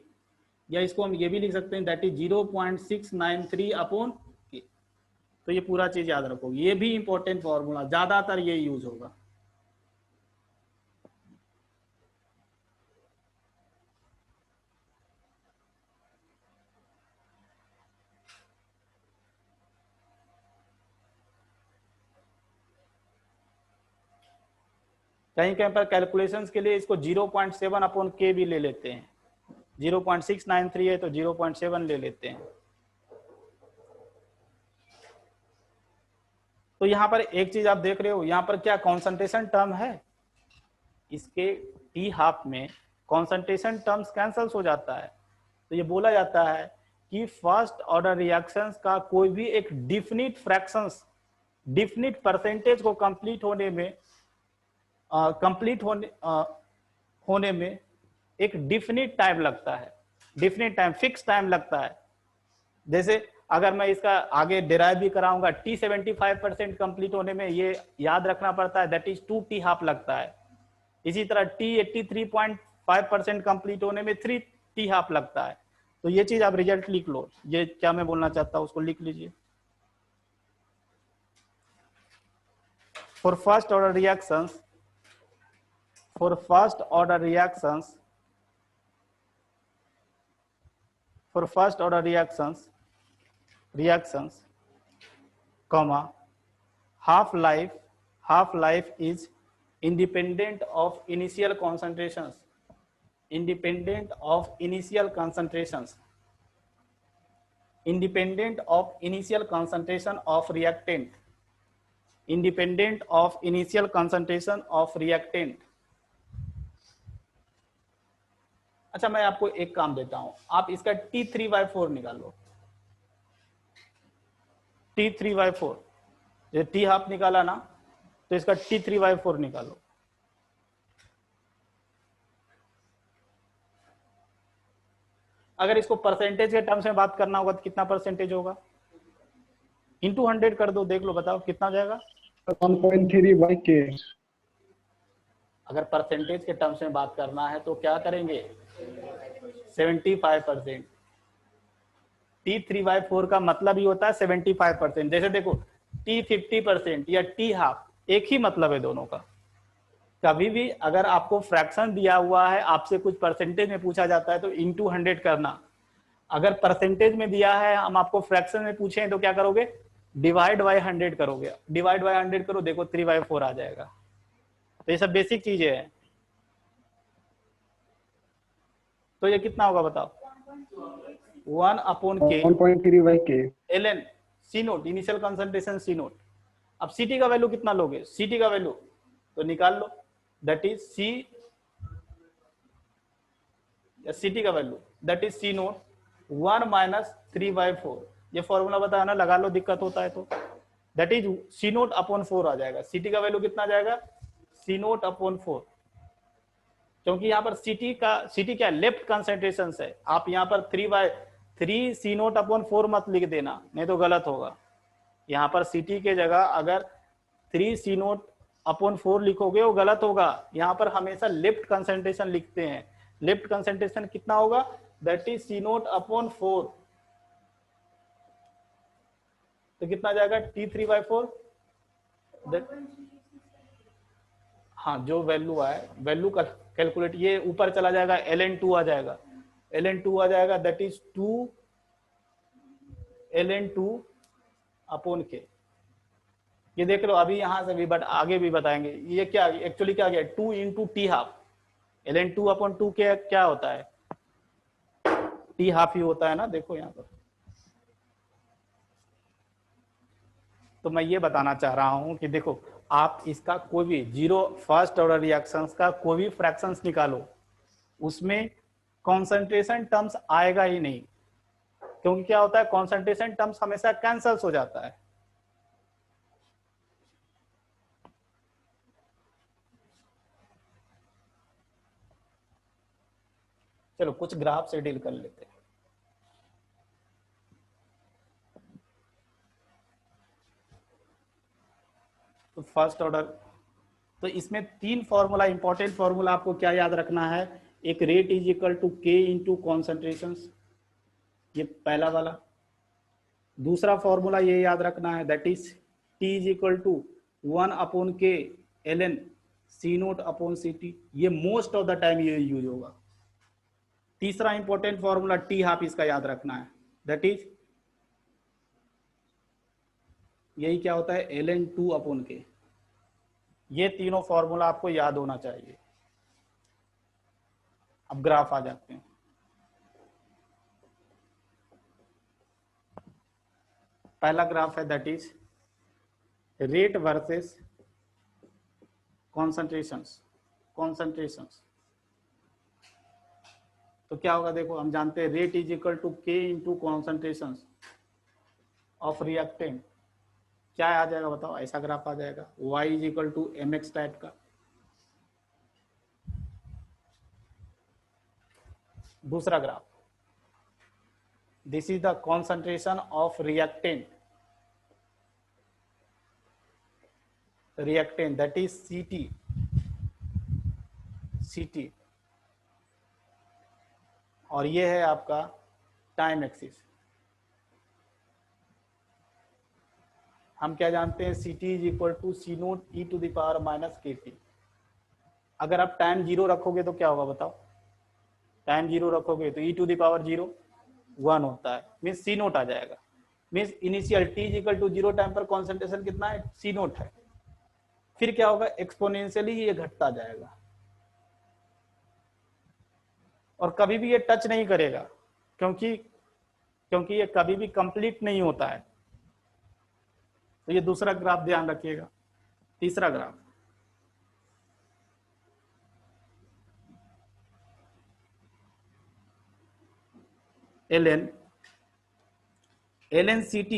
या इसको हम ये भी लिख सकते हैं दैट इज 0.693 अपॉन के। तो ये पूरा चीज याद रखो, ये भी इंपॉर्टेंट फॉर्मूला, ज्यादातर ये यूज होगा। कहीं कहीं पर कैलकुलेशंस के लिए इसको 0.7 अपॉन के भी ले लेते हैं, 0.693 है तो 0.7 ले लेते हैं। तो यहाँ पर एक चीज आप देख रहे हो, यहाँ पर क्या कॉन्सेंट्रेशन टर्म है, इसके टी हाफ में कॉन्सेंट्रेशन टर्म्स कैंसल हो जाता है। तो ये बोला जाता है कि फर्स्ट ऑर्डर रिएक्शंस का कोई भी एक डिफिनिट फ्रैक्शंस, डिफिनिट परसेंटेज को कंप्लीट होने में होने में एक डिफिनिट टाइम लगता है, डिफिनिट टाइम, फिक्स टाइम लगता है। जैसे अगर मैं इसका आगे डिराइव भी कराऊंगा, टी 75% कंप्लीट होने में ये याद रखना पड़ता है दैट इज 2 टी हाफ लगता है। इसी तरह टी 83.5% कंप्लीट होने में 3 टी हाफ लगता है। तो ये चीज आप रिजल्ट लिख लो, ये क्या मैं बोलना चाहता हूं उसको लिख लीजिए। For first order reactions, for first order reactions, comma half life is independent of initial concentrations, independent of initial concentration of reactant, independent of initial concentration of reactant। अच्छा, मैं आपको एक काम देता हूं, आप इसका T3/4 निकालो, T3/4, ये टी हाफ निकाला ना, तो इसका T3/4 निकालो। अगर इसको परसेंटेज के टर्म्स में बात करना होगा तो कितना परसेंटेज होगा, इंटू 100 कर दो, देख लो बताओ कितना जाएगा। 1.3/k। अगर परसेंटेज के टर्म्स में बात करना है तो क्या करेंगे, 75%। T3/4 का मतलब ही होता है 75%। जैसे देखो T 50% या टी हाफ, एक ही मतलब है दोनों का। कभी भी अगर आपको फ्रैक्शन दिया हुआ है, आपसे कुछ परसेंटेज में पूछा जाता है तो इंटू 100 करना। अगर परसेंटेज में दिया है, हम आपको फ्रैक्शन में पूछे तो क्या करोगे, डिवाइड बाय 100 करोगे, डिवाइड बाय 100 करो, देखो 3/4 आ जाएगा। तो ये सब बेसिक चीजें हैं। तो ये कितना होगा बताओ, 1/k 1.3/k ln C naught, initial concentration C naught. अब ct का वैल्यू कितना लोगे, ct का वैल्यू तो निकाल लो, दैट इज ct का value that is C naught 1 - 3/4। ये फॉर्मूला बताया ना, लगा लो दिक्कत होता है तो, that is C naught upon 4 आ जाएगा। ct का वैल्यू कितना जाएगा, सी नोट अपॉन 4, क्योंकि यहाँ पर ct क्या लेफ्ट कंसेंट्रेशन है। आप यहाँ पर 3/3 सी नोट अपॉन 4 मत लिख देना, नहीं तो गलत होगा। यहाँ पर ct के जगह अगर 3 सी नोट अपॉन 4 लिखोगे वो गलत होगा। यहाँ पर हमेशा लेफ्ट कंसेंट्रेशन लिखते हैं। लेफ्ट कंसेंट्रेशन कितना होगा, that is C naught upon 4। तो कितना जाएगा T3/4, हाँ जो वैल्यू आए, वैल्यू का कैलकुलेट, ये ऊपर चला जाएगा ln 2 आ जाएगा, ln 2 आ जाएगा, दैट इज 2 ln 2 अपॉन के। ये देख लो अभी यहाँ से भी, बट आगे भी बताएंगे। ये क्या एक्चुअली क्या गया, 2 × टी हाफ, ln 2 अपॉन 2 के क्या होता है, टी हाफ ही होता है ना, देखो यहाँ पर। तो मैं ये बताना चाह रहा हूं कि देखो आप इसका कोई भी जीरो फर्स्ट ऑर्डर रिएक्शंस का कोई भी फ्रैक्शंस निकालो, उसमें कॉन्सेंट्रेशन टर्म्स आएगा ही नहीं, क्योंकि क्या होता है कॉन्सेंट्रेशन टर्म्स हमेशा कैंसल्स हो जाता है। चलो कुछ ग्राफ से डील कर लेते हैं। तो फर्स्ट ऑर्डर, तो इसमें तीन फॉर्मूला, इंपॉर्टेंट फॉर्मूला आपको क्या याद रखना है, एक rate is equal to K into concentration, ये पहला वाला। दूसरा फॉर्मूला ये याद रखना है, that is T is equal to 1/k ln C naught upon C T, ये मोस्ट ऑफ द टाइम ये यूज होगा। तीसरा इंपॉर्टेंट फॉर्मूला टी हाफ इसका याद रखना है, दैट इज यही क्या होता है ln 2/k। ये तीनों फॉर्मूला आपको याद होना चाहिए। अब ग्राफ आ जाते हैं। पहला ग्राफ है that is rate versus concentrations. तो क्या होगा, देखो हम जानते हैं rate is equal to K into concentration of reactant, क्या आ जाएगा बताओ, ऐसा ग्राफ आ जाएगा, y is equal to M X type का। दूसरा graph, this is the concentration of reactant that is ct, और ये है आपका टाइम एक्सिस। हम क्या जानते हैं, ct is equal to C naught E to the power minus K T. अगर आप टाइम जीरो रखोगे तो क्या होगा बताओ, टाइम जीरो रखोगे तो ई टू द पावर 0 1 होता है, मीन्स सी नोट आ जाएगा। Means initial T is equal to 0 time पर कॉन्सेंट्रेशन कितना है, सी नोट है। फिर क्या होगा, एक्सपोनेंशियली ये घटता जाएगा और कभी भी ये टच नहीं करेगा, क्योंकि ये कभी भी कंप्लीट नहीं होता है। तो ये दूसरा ग्राफ ध्यान रखिएगा। तीसरा ग्राफ, ln ct,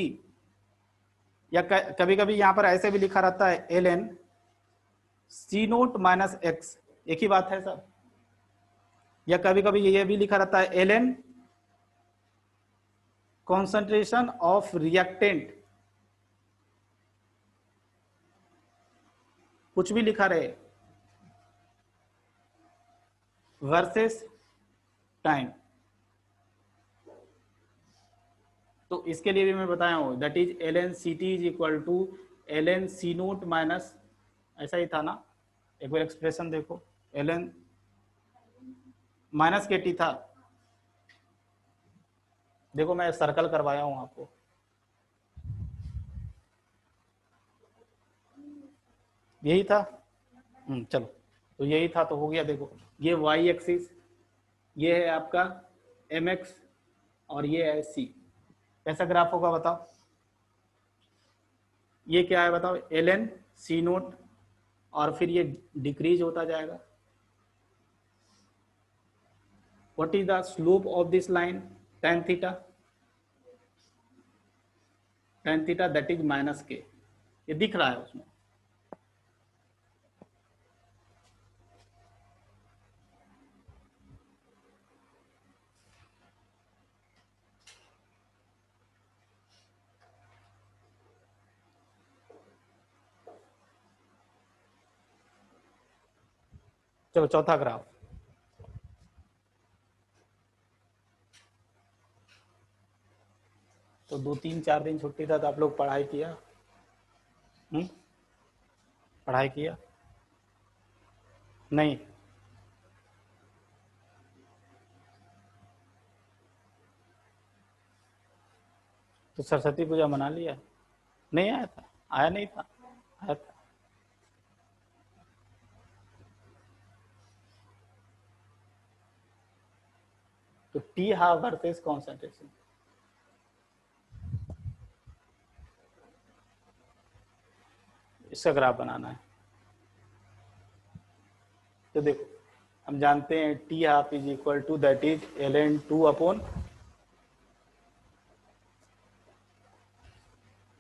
या कभी कभी यहां पर ऐसे भी लिखा रहता है ln C naught minus x, एक ही बात है सर। या कभी कभी ये भी लिखा रहता है ln कॉन्सेंट्रेशन ऑफ रिएक्टेंट, कुछ भी लिखा रहे, वर्सेस टाइम। तो इसके लिए भी मैं बताया हूं, that is ln ct is equal to ln C naught minus, ऐसा ही था ना, एक बार एक्सप्रेशन देखो, ln माइनस के टी था, देखो मैं सर्कल करवाया हूं आपको। यही था, चलो तो यही था, तो हो गया। देखो ये y एक्सिस, ये है आपका mx और ये है c, कैसा ग्राफ होगा बताओ, ये क्या है बताओ, ln सी नोट, और फिर ये डिक्रीज होता जाएगा। What is the slope of this line, tan theta that is minus के, ये दिख रहा है उसमें। चलो चौथा ग्राफ, तो 2-3-4 दिन छुट्टी था तो आप लोग पढ़ाई किया, पढ़ाई किया नहीं, तो सरस्वती पूजा मना लिया, नहीं आया था, आया नहीं था, आया था। तो टी हाफ वर्सेस कॉन्सेंट्रेशन, इसका ग्राफ बनाना है। तो देखो हम जानते हैं T half is equal to that is ln 2 upon,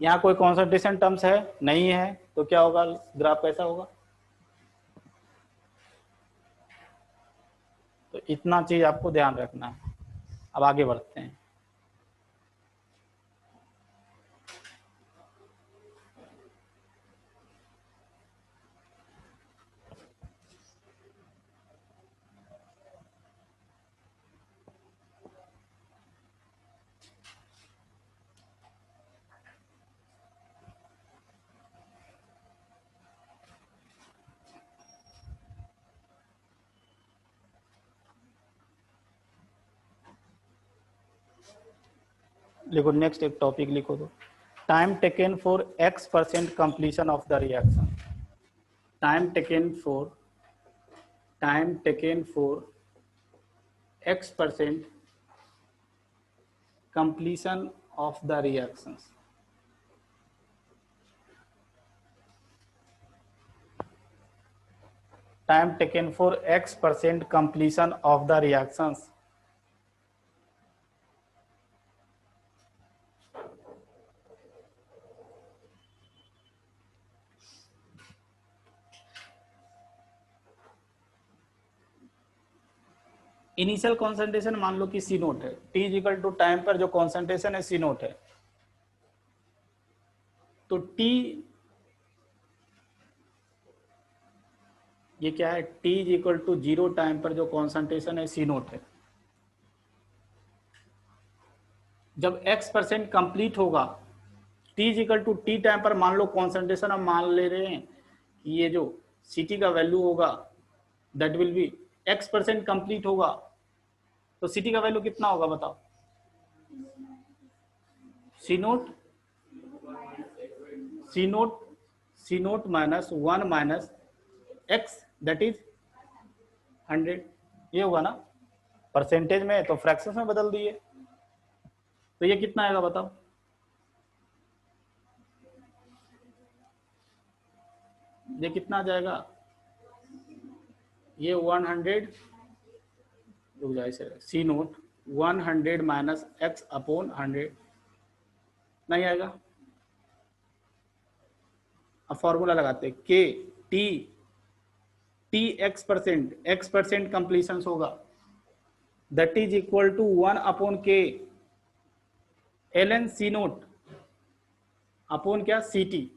यहाँ कोई कॉन्सेंट्रेशन टर्म्स है नहीं है, तो क्या होगा, ग्राफ कैसा होगा। तो इतना चीज आपको ध्यान रखना है। अब आगे बढ़ते हैं। लिखो नेक्स्ट एक टॉपिक लिखो दो, time taken for x% completion of the reaction. Time taken for x% completion of the reactions। Time taken for x% completion of the reactions। Initial concentration मान लो कि सी नोट है, टी इक्वल टू टाइम पर जो कॉन्सेंट्रेशन है सी नोट है, तो टी ये क्या है, टी इक्वल टू 0 टाइम पर जो कॉन्सेंट्रेशन है सी नोट है। जब x% कंप्लीट होगा, T equal to T time पर मान लो कॉन्सेंट्रेशन हम मान ले रहे हैं कि ये जो ct का वैल्यू होगा that will be x% complete होगा, तो ct का वैल्यू कितना होगा बताओ, C naught minus 1 minus x that is 100, ये होगा ना, परसेंटेज में तो फ्रैक्शन में बदल दिए, तो ये कितना आएगा बताओ, ये कितना आ जाएगा, ये 100 रुक जाए इसे, C naught 100 minus x upon 100 नहीं आएगा। अब फॉर्मूला लगाते हैं, के टी x% कंप्लीशन होगा that is equal to 1 upon K ln C naught upon क्या सी टी।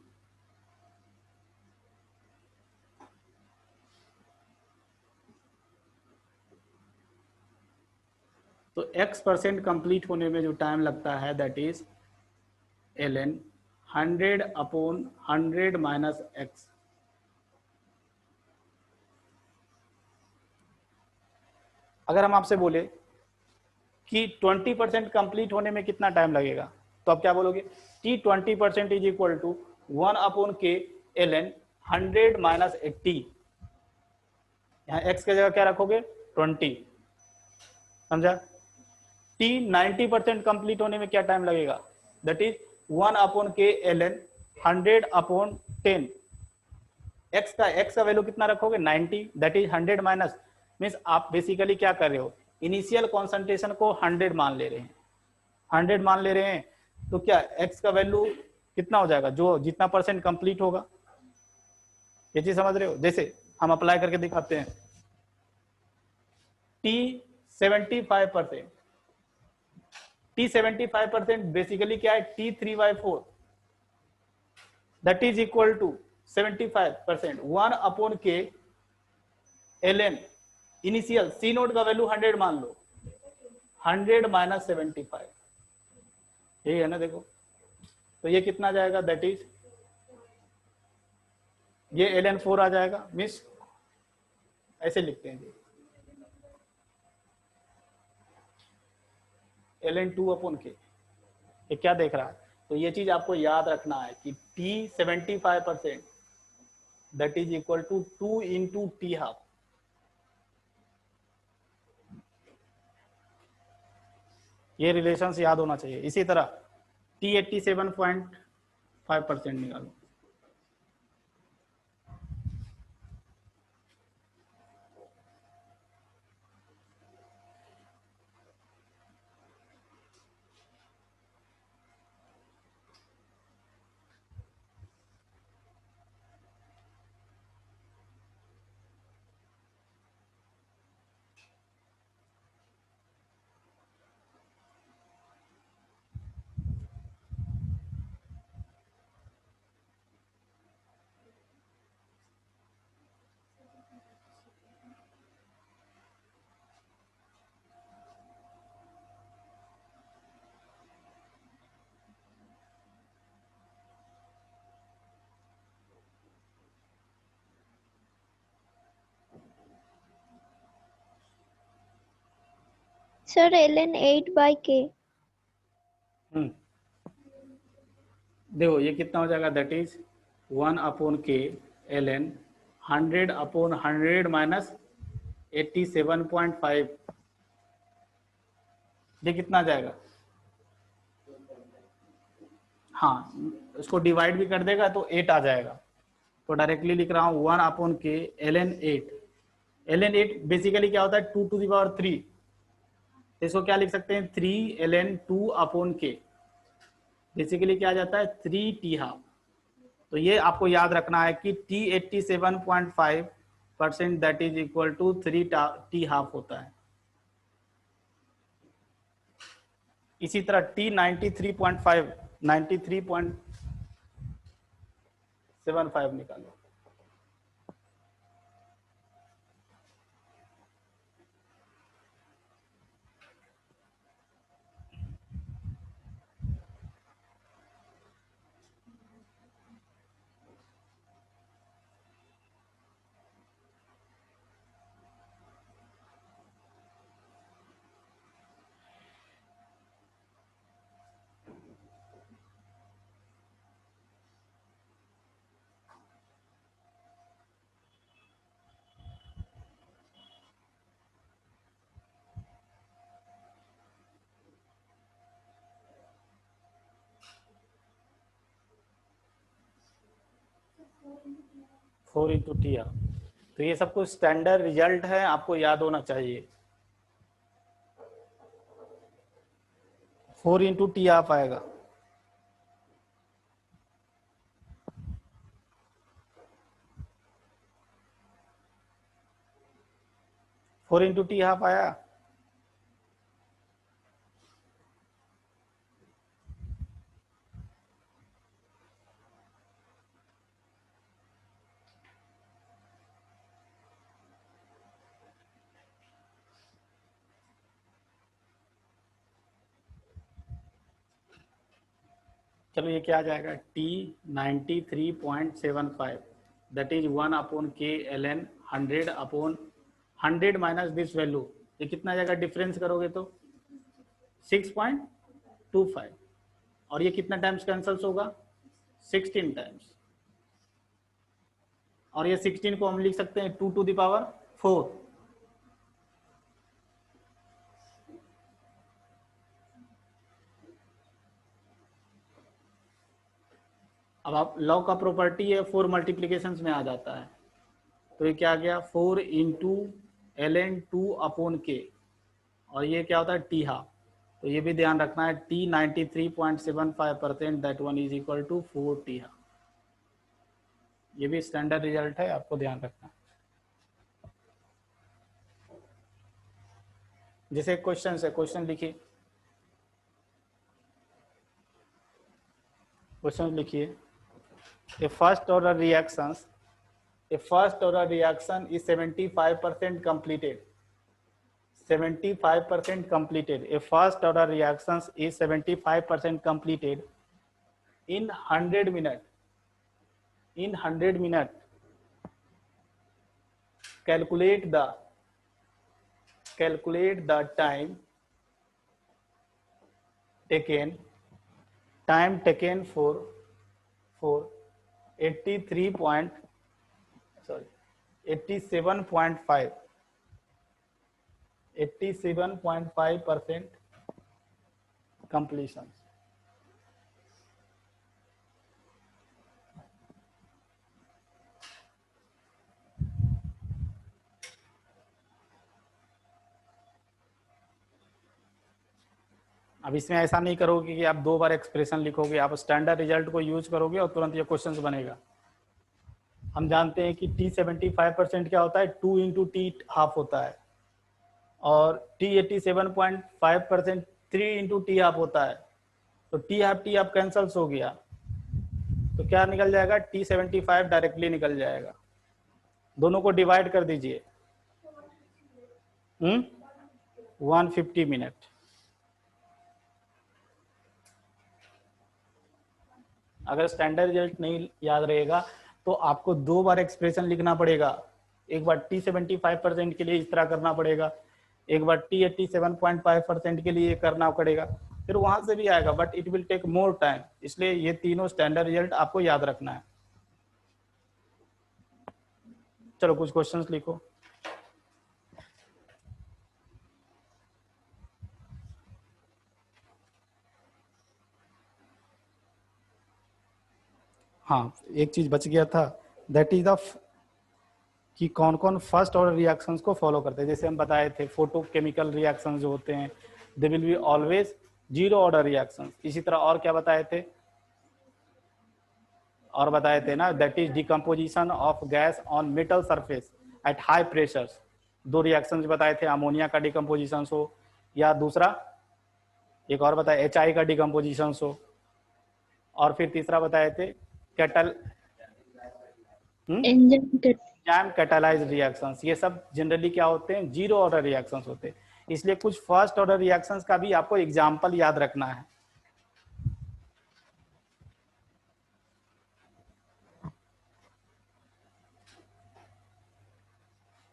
तो x% कंप्लीट होने में जो टाइम लगता है that is ln 100 upon 100 minus x। अगर हम आपसे बोले कि 20% कंप्लीट होने में कितना टाइम लगेगा, तो आप क्या बोलोगे, t 20% is equal to 1 upon K ln 100 minus 80। यहाँ x की जगह क्या रखोगे 20, समझा। t 90% कंप्लीट होने में क्या टाइम लगेगा, that is 1 upon K ln 100 upon 10। x का वैल्यू कितना रखोगे 90, दैट इज 100 माइनस, मीन्स आप बेसिकली क्या कर रहे हो, इनिशियल कॉन्सेंट्रेशन को 100 मान ले रहे हैं, 100 मान ले रहे हैं, तो क्या x का वैल्यू कितना हो जाएगा, जो जितना परसेंट कंप्लीट होगा। ये चीज समझ रहे हो, जैसे हम अप्लाई करके दिखाते हैं, t 75% बेसिकली क्या है, t 3/4 that is equal to 75%, 1 upon K ln initial C naught का वैल्यू 100 मान लो, 100 माइनस 75, यही है ना। देखो तो ये कितना जाएगा, दैट इज ये ln 4 आ जाएगा, मीन्स ऐसे लिखते हैं जी, ln 2 अपॉन के। ये क्या देख रहा है, तो ये चीज आपको याद रखना है कि t 75% that is equal to 2 into T half. ये रिलेशंस याद होना चाहिए। इसी तरह t 87.5% निकालो, Sir, ln 8 by k. देखो ये कितना हो जाएगा, that is 1/k ln 100/100 minus 87.5, ये कितना आ जाएगा? हाँ, इसको डिवाइड भी कर देगा तो 8 आ जाएगा। तो डायरेक्टली लिख रहा हूँ 1/k ln 8। ln 8 बेसिकली क्या होता है, 2 to the power 3। इसको क्या लिख सकते हैं, 3 ln 2/k। बेसिकली क्या आ जाता है, 3t हाफ। तो ये आपको याद रखना है कि t 87.5% that is equal to 3t half होता है। इसी तरह t 93.75 निकालो। Four into T half. तो ये सब कुछ स्टैंडर्ड रिजल्ट है, आपको याद होना चाहिए। 4 इंटू टी हाफ आएगा। फोर इंटू टी हाफ आया। चलो ये क्या आ जाएगा, t 93.75 that is 1/k ln 100/100 minus this value. ये कितना आ जाएगा, डिफरेंस करोगे तो 6.25। और ये कितना टाइम्स कैंसल्स होगा, 16 टाइम्स। और ये 16 को हम लिख सकते हैं 2 to the power 4। अब आप लॉ का प्रॉपर्टी है 4 मल्टीप्लीकेशन में आ जाता है। तो ये क्या आ गया, 4 इंटू ln 2/k। और ये क्या होता है, टी हाफ। तो ये भी ध्यान रखना है, t 93.75% that one is equal to 4t half. ये भी स्टैंडर्ड रिजल्ट है, आपको ध्यान रखना। जैसे क्वेश्चन है, क्वेश्चन लिखिए, क्वेश्चन लिखिए। A first order reaction is 75% completed. 75% completed. A first order reaction is 75% completed in 100 minutes. In 100 minutes, calculate the time taken for 87.5% completion। अब इसमें ऐसा नहीं करोगे कि आप 2 बार एक्सप्रेशन लिखोगे, आप स्टैंडर्ड रिजल्ट को यूज करोगे और तुरंत ये क्वेश्चन बनेगा। हम जानते हैं कि t 75% क्या होता है, 2 इंटू टी हाफ होता है, और t 87.5% 3 इंटू टी हाफ होता है। तो टी हाफ कैंसल्स हो गया, तो क्या निकल जाएगा, t 75 डायरेक्टली निकल जाएगा। दोनों को डिवाइड कर दीजिए, 150 मिनट। अगर स्टैंडर्ड रिजल्ट नहीं याद रहेगा तो आपको 2 बार एक्सप्रेशन लिखना पड़ेगा। एक बार t 75% के लिए इस तरह करना पड़ेगा, एक बार T87.5% के लिए करना पड़ेगा, फिर वहां से भी आएगा, but it will take more time. इसलिए ये तीनों स्टैंडर्ड रिजल्ट आपको याद रखना है। चलो कुछ क्वेश्चंस लिखो। हाँ, एक चीज बच गया था, दैट इज द कि कौन कौन फर्स्ट ऑर्डर रिएक्शंस को फॉलो करते हैं। जैसे हम बताए थे, फोटोकेमिकल रिएक्शंस जो होते हैं they will be always zero order reactions. इसी तरह और क्या बताए थे, और बताए थे ना, that is decomposition of gas on metal surface at high pressures. दो रिएक्शंस बताए थे, अमोनिया का डिकम्पोजिशन हो या दूसरा एक और बताया HI का डिकम्पोजिशन हो, और फिर तीसरा बताए थे कैटल एंजाइम कैटालाइज्ड रिएक्शंस। ये सब जनरली क्या होते हैं, जीरो ऑर्डर रिएक्शंस होते हैं। इसलिए कुछ फर्स्ट ऑर्डर रिएक्शंस का भी आपको एग्जांपल याद रखना है।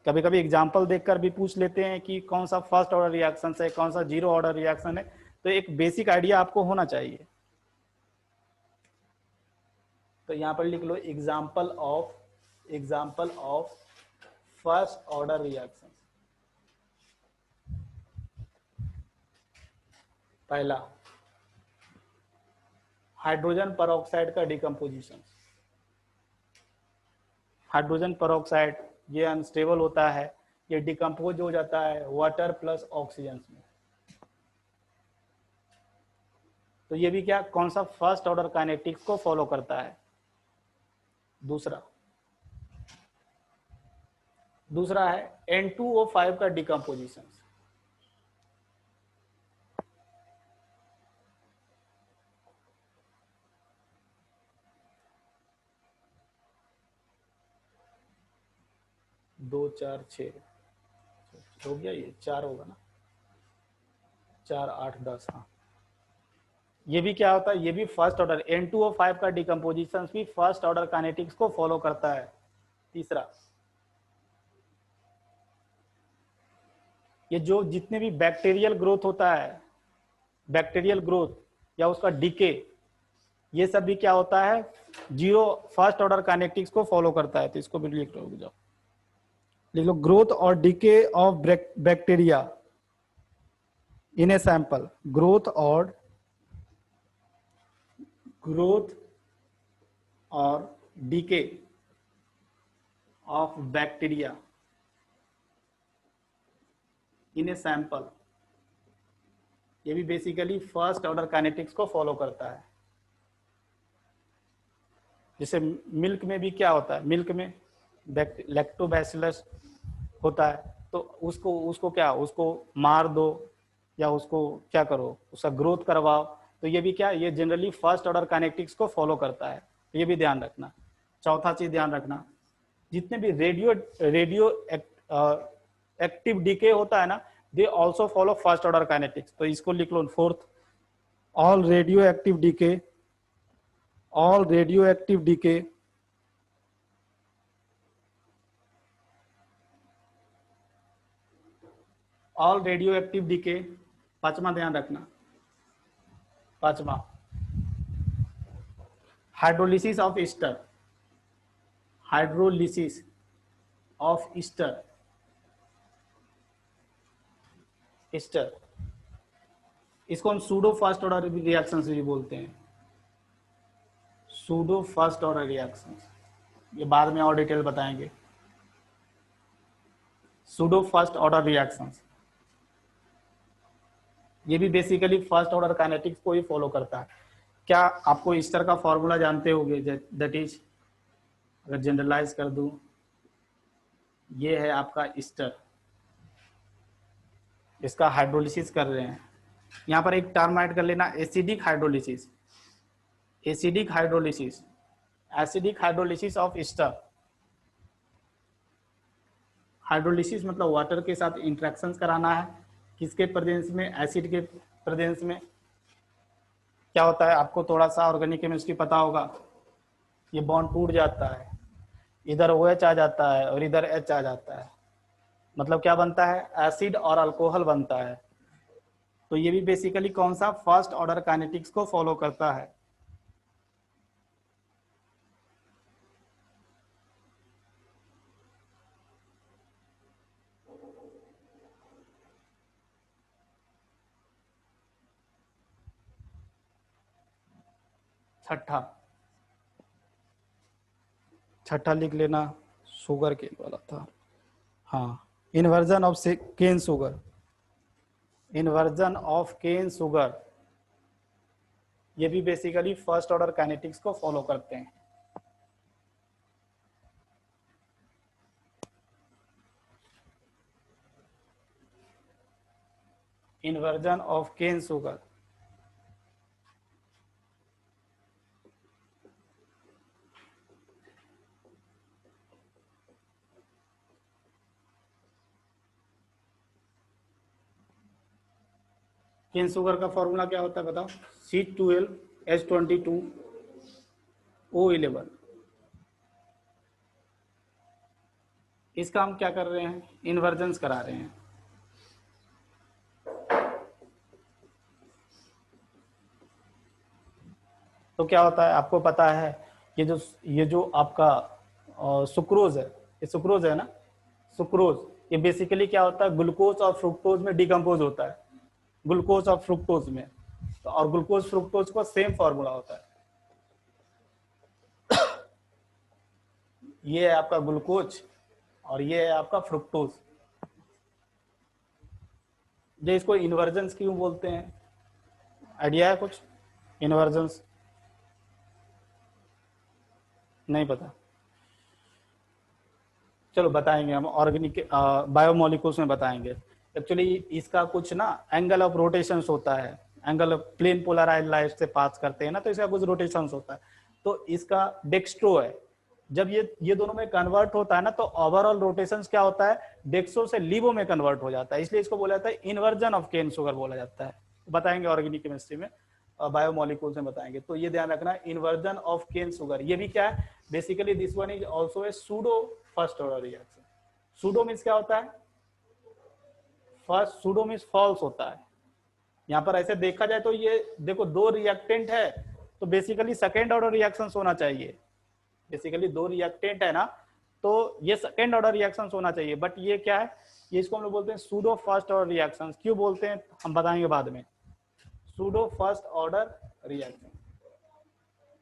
कभी कभी एग्जांपल देखकर भी पूछ लेते हैं कि कौन सा फर्स्ट ऑर्डर रिएक्शन है, कौन सा जीरो ऑर्डर रिएक्शन है, तो एक बेसिक आइडिया आपको होना चाहिए। तो यहां पर लिख लो example of first order reaction. पहला, हाइड्रोजन परऑक्साइड का डिकम्पोजिशन। हाइड्रोजन परऑक्साइड ये अनस्टेबल होता है, ये डिकम्पोज हो जाता है वाटर प्लस ऑक्सीजन में। तो ये भी क्या, कौन सा फर्स्ट ऑर्डर काइनेटिक्स को फॉलो करता है। दूसरा है N2O5 का डिकम्पोजिशन। दो चार छः हो गया, ये 4 होगा ना, 4 8 10। हाँ, ये भी क्या होता है, ये भी फर्स्ट ऑर्डर N2O5 का डिकम्पोजिशन भी फर्स्ट ऑर्डर काइनेटिक्स को फॉलो करता है। तीसरा, ये जो जितने भी बैक्टीरियल ग्रोथ होता है, बैक्टीरियल ग्रोथ या उसका डीके, ये सब भी क्या होता है, जीरो फर्स्ट ऑर्डर काइनेटिक्स को फॉलो करता है। तो इसको भी लिख लो, लिख लो ग्रोथ और decay of bacteria in a sample. Growth और decay of bacteria in a sample, ये भी बेसिकली फर्स्ट ऑर्डर काइनेटिक्स को फॉलो करता है। जैसे मिल्क में भी क्या होता है, मिल्क में लैक्टोबैसिलस होता है, तो उसको मार दो या उसको क्या करो, उसका ग्रोथ करवाओ। तो ये भी क्या, ये जनरली फर्स्ट ऑर्डर काइनेटिक्स को फॉलो करता है। तो ये भी ध्यान रखना। चौथा चीज ध्यान रखना, जितने भी रेडियो एक्टिव डीके होता है ना, they also follow first order kinetics. तो इसको लिख लो fourth, all radioactive decay पांचवा ध्यान रखना, पांचवा हाइड्रोलिसिस ऑफ ईस्टर। इसको हम सूडो फर्स्ट ऑर्डर रिएक्शन भी बोलते हैं, सूडो फर्स्ट ऑर्डर रिएक्शन। ये बाद में और डिटेल बताएंगे। सूडो फर्स्ट ऑर्डर रिएक्शंस, ये भी बेसिकली फर्स्ट ऑर्डर काइनेटिक्स को ही फॉलो करता है। क्या आपको ईस्टर का फॉर्मूला जानते होंगे, दैट इज, अगर जनरलाइज कर दूं, ये है आपका ईस्टर, इसका हाइड्रोलिसिस कर रहे हैं। यहाँ पर एक टर्म ऐड कर लेना, acidic hydrolysis of Easter. Hydrolysis मतलब वाटर के साथ इंटरेक्शन कराना है, किसके प्रेजेंस में, एसिड के प्रेजेंस में। क्या होता है, आपको थोड़ा सा ऑर्गेनिक केमिस्ट्री पता होगा, ये बॉन्ड टूट जाता है, इधर OH आ जाता है और इधर H आ जाता है। मतलब क्या बनता है, एसिड और अल्कोहल बनता है। तो ये भी बेसिकली कौन सा, फर्स्ट ऑर्डर काइनेटिक्स को फॉलो करता है। छठा लिख लेना, शुगर केन वाला था। हाँ, inversion of cane sugar, inversion of cane sugar, ये भी बेसिकली फर्स्ट ऑर्डर काइनेटिक्स को फॉलो करते हैं। Inversion of cane sugar, cane sugar का फॉर्मूला क्या होता है बताओ, C12H22O11। इसका हम क्या कर रहे हैं, इन्वर्जन्स करा रहे हैं। तो क्या होता है आपको पता है, ये जो आपका सुक्रोज है, ये सुक्रोज है ना, सुक्रोज ये बेसिकली क्या होता है, ग्लूकोज और फ्रुक्टोज में डिकम्पोज होता है, ग्लूकोज और फ्रुक्टोज में। तो और ग्लूकोज फ्रुक्टोज का सेम फॉर्मूला होता है। ये है आपका ग्लूकोज और ये है आपका फ्रुक्टोज। जो इसको इन्वर्जन्स क्यों बोलते हैं, आइडिया है कुछ, इन्वर्जन्स नहीं पता, चलो बताएंगे हम, ऑर्गेनिक बायोमोलिकुल्स में बताएंगे। एक्चुअली इसका कुछ ना एंगल ऑफ रोटेशंस होता है, angle of plane polarised light से पास करते हैं ना, तो इसका कुछ रोटेशंस होता है। तो इसका डेक्स्ट्रो है, जब ये दोनों में कन्वर्ट होता है ना, तो ओवरऑल रोटेशंस क्या होता है, डेक्स्ट्रो से लीवो में कन्वर्ट हो जाता है, इसलिए इसको बोला जाता है इन्वर्जन ऑफ केन शुगर बोला जाता है। बताएंगे ऑर्गेनिक केमिस्ट्री में, बायोमोलिकुल्स में बताएंगे। तो ये ध्यान रखना, इन्वर्जन ऑफ केन शुगर, ये भी क्या है, basically this one is also a pseudo first order reaction. Pseudo means क्या होता है, फर्स्ट, सूडो मींस फॉल्स होता है। यहाँ पर ऐसे देखा जाए तो ये देखो दो रिएक्टेंट है, तो बेसिकली सेकेंड ऑर्डर रिएक्शन होना चाहिए। बेसिकली दो रिएक्टेंट है ना, तो ये सेकेंड ऑर्डर रिएक्शन होना चाहिए, बट ये क्या है, ये इसको हम लोग बोलते हैं सूडो फर्स्ट ऑर्डर रिएक्शन। क्यों बोलते हैं हम बताएंगे बाद में, सूडो फर्स्ट ऑर्डर रिएक्शन।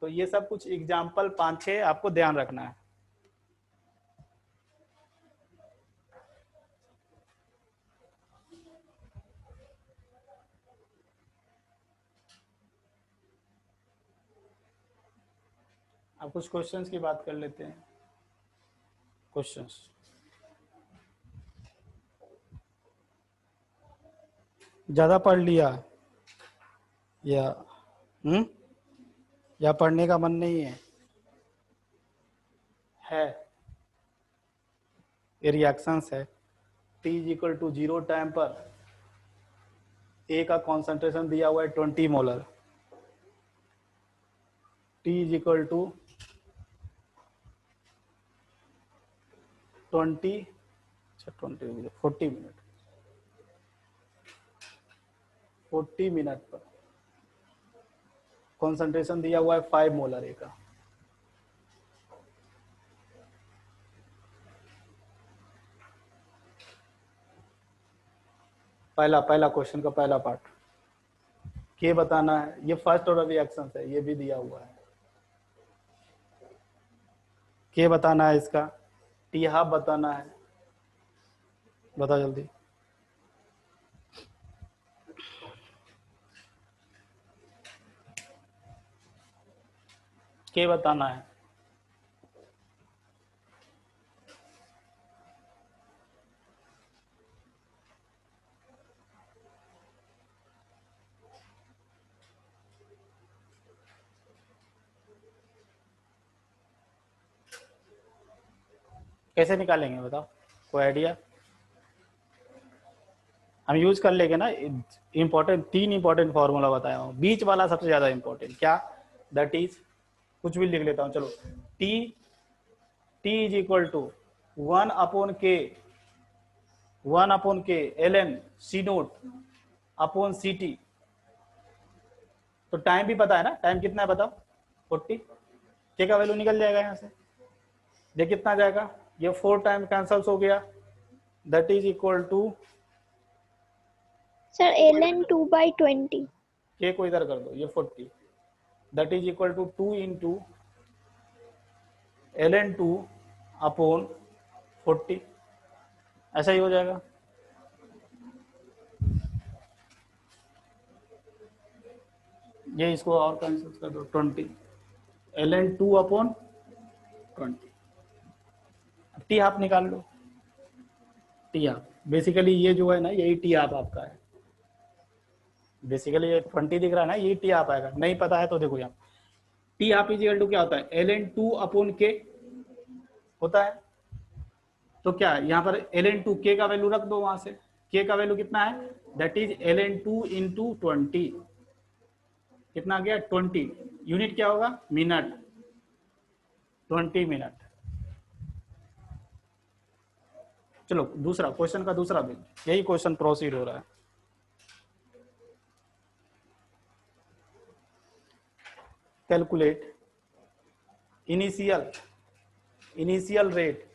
तो ये सब कुछ एग्जाम्पल 5-6 आपको ध्यान रखना है। अब कुछ क्वेश्चंस की बात कर लेते हैं। क्वेश्चंस, ज्यादा पढ़ लिया या पढ़ने का मन नहीं है, ये रिएक्शंस है। T = 0 टाइम पर A का कॉन्सेंट्रेशन दिया हुआ है 20 मोलर, T = 40 मिनट पर कॉन्सेंट्रेशन दिया हुआ है 5 मोलर A का। पहला क्वेश्चन का पहला पार्ट, के बताना है, ये फर्स्ट ऑर्डर रिएक्शन है, ये भी दिया हुआ है, के बताना है इसका, टी हाफ बताना है, बता जल्दी। के बताना है, कैसे निकालेंगे बताओ, कोई आइडिया? हम यूज कर लेंगे ना, इंपॉर्टेंट 3 इंपॉर्टेंट फॉर्मूला बताया हूँ, बीच वाला सबसे ज्यादा इंपॉर्टेंट, क्या, दैट इज, कुछ भी लिख लेता हूँ चलो, T = 1/K 1 upon K L N C naught upon C T. तो टाइम भी पता है ना, टाइम कितना है बताओ, 40। के का वैल्यू निकल जाएगा यहाँ से, ये कितना जाएगा, ये 4 टाइम कैंसल्स हो गया, that is equal to Sir, ln 2 by 20. के को इधर कर दो, ये 40, that is equal to 2 into L N two upon 40, ऐसा ही हो जाएगा। ये इसको और कैंसिल कर दो, 20 L N two upon 20। T आप निकाल लो, टी आप बेसिकली ये जो है ना, यही टी आप आपका है, बेसिकली ये 20 दिख रहा है ना, यही टी आप आएगा। नहीं पता है तो देखो यहाँ टी आप इजिकल टू क्या होता है, एल एन टू अपॉन के होता है। तो क्या यहाँ पर एल एन टू के का वैल्यू रख दो, वहां से के का वैल्यू कितना है, that is L N two into 20, कितना आ गया 20, यूनिट क्या होगा मिनट, 20 मिनट। चलो दूसरा क्वेश्चन का दूसरा बिल, यही क्वेश्चन प्रोसीड हो रहा है। Calculate initial rate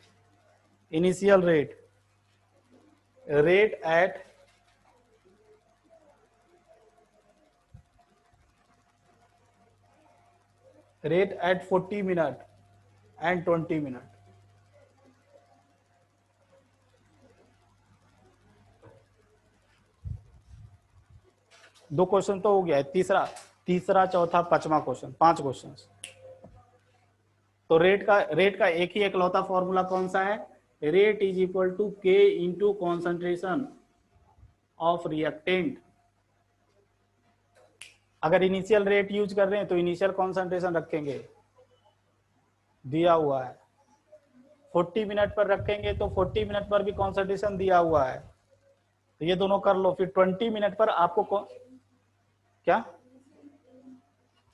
at 40 minute and 20 minute. दो क्वेश्चन तो हो गया है, तीसरा चौथा पांचवा क्वेश्चन, 5 क्वेश्चन। तो रेट का एक ही एकलौता फॉर्मूला कौन सा है, rate is equal to K into concentration of reactant. अगर इनिशियल रेट यूज कर रहे हैं तो इनिशियल कॉन्सेंट्रेशन रखेंगे, दिया हुआ है। 40 मिनट पर रखेंगे तो 40 मिनट पर भी कॉन्सेंट्रेशन दिया हुआ है, तो ये दोनों कर लो। फिर 20 मिनट पर आपको क्या,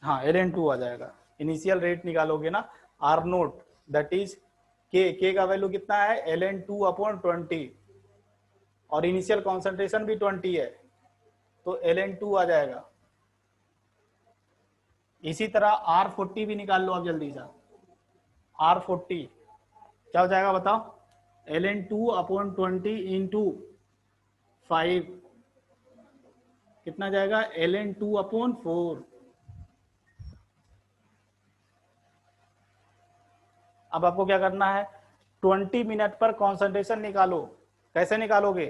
हाँ एल एन टू आ जाएगा। इनिशियल रेट निकालोगे ना, आर नोट दैट इज के का वैल्यू कितना है, एल एन टू अपॉन 20, और इनिशियल कॉन्सेंट्रेशन भी 20 है, तो एल एन टू आ जाएगा। इसी तरह आर 40 भी निकाल लो आप जल्दी से, आर 40 क्या हो जाएगा बताओ, L N two upon 20 into 5, कितना जाएगा, एल एन टू अपॉन 4। अब आपको क्या करना है, 20 मिनट पर कॉन्सेंट्रेशन निकालो। कैसे निकालोगे,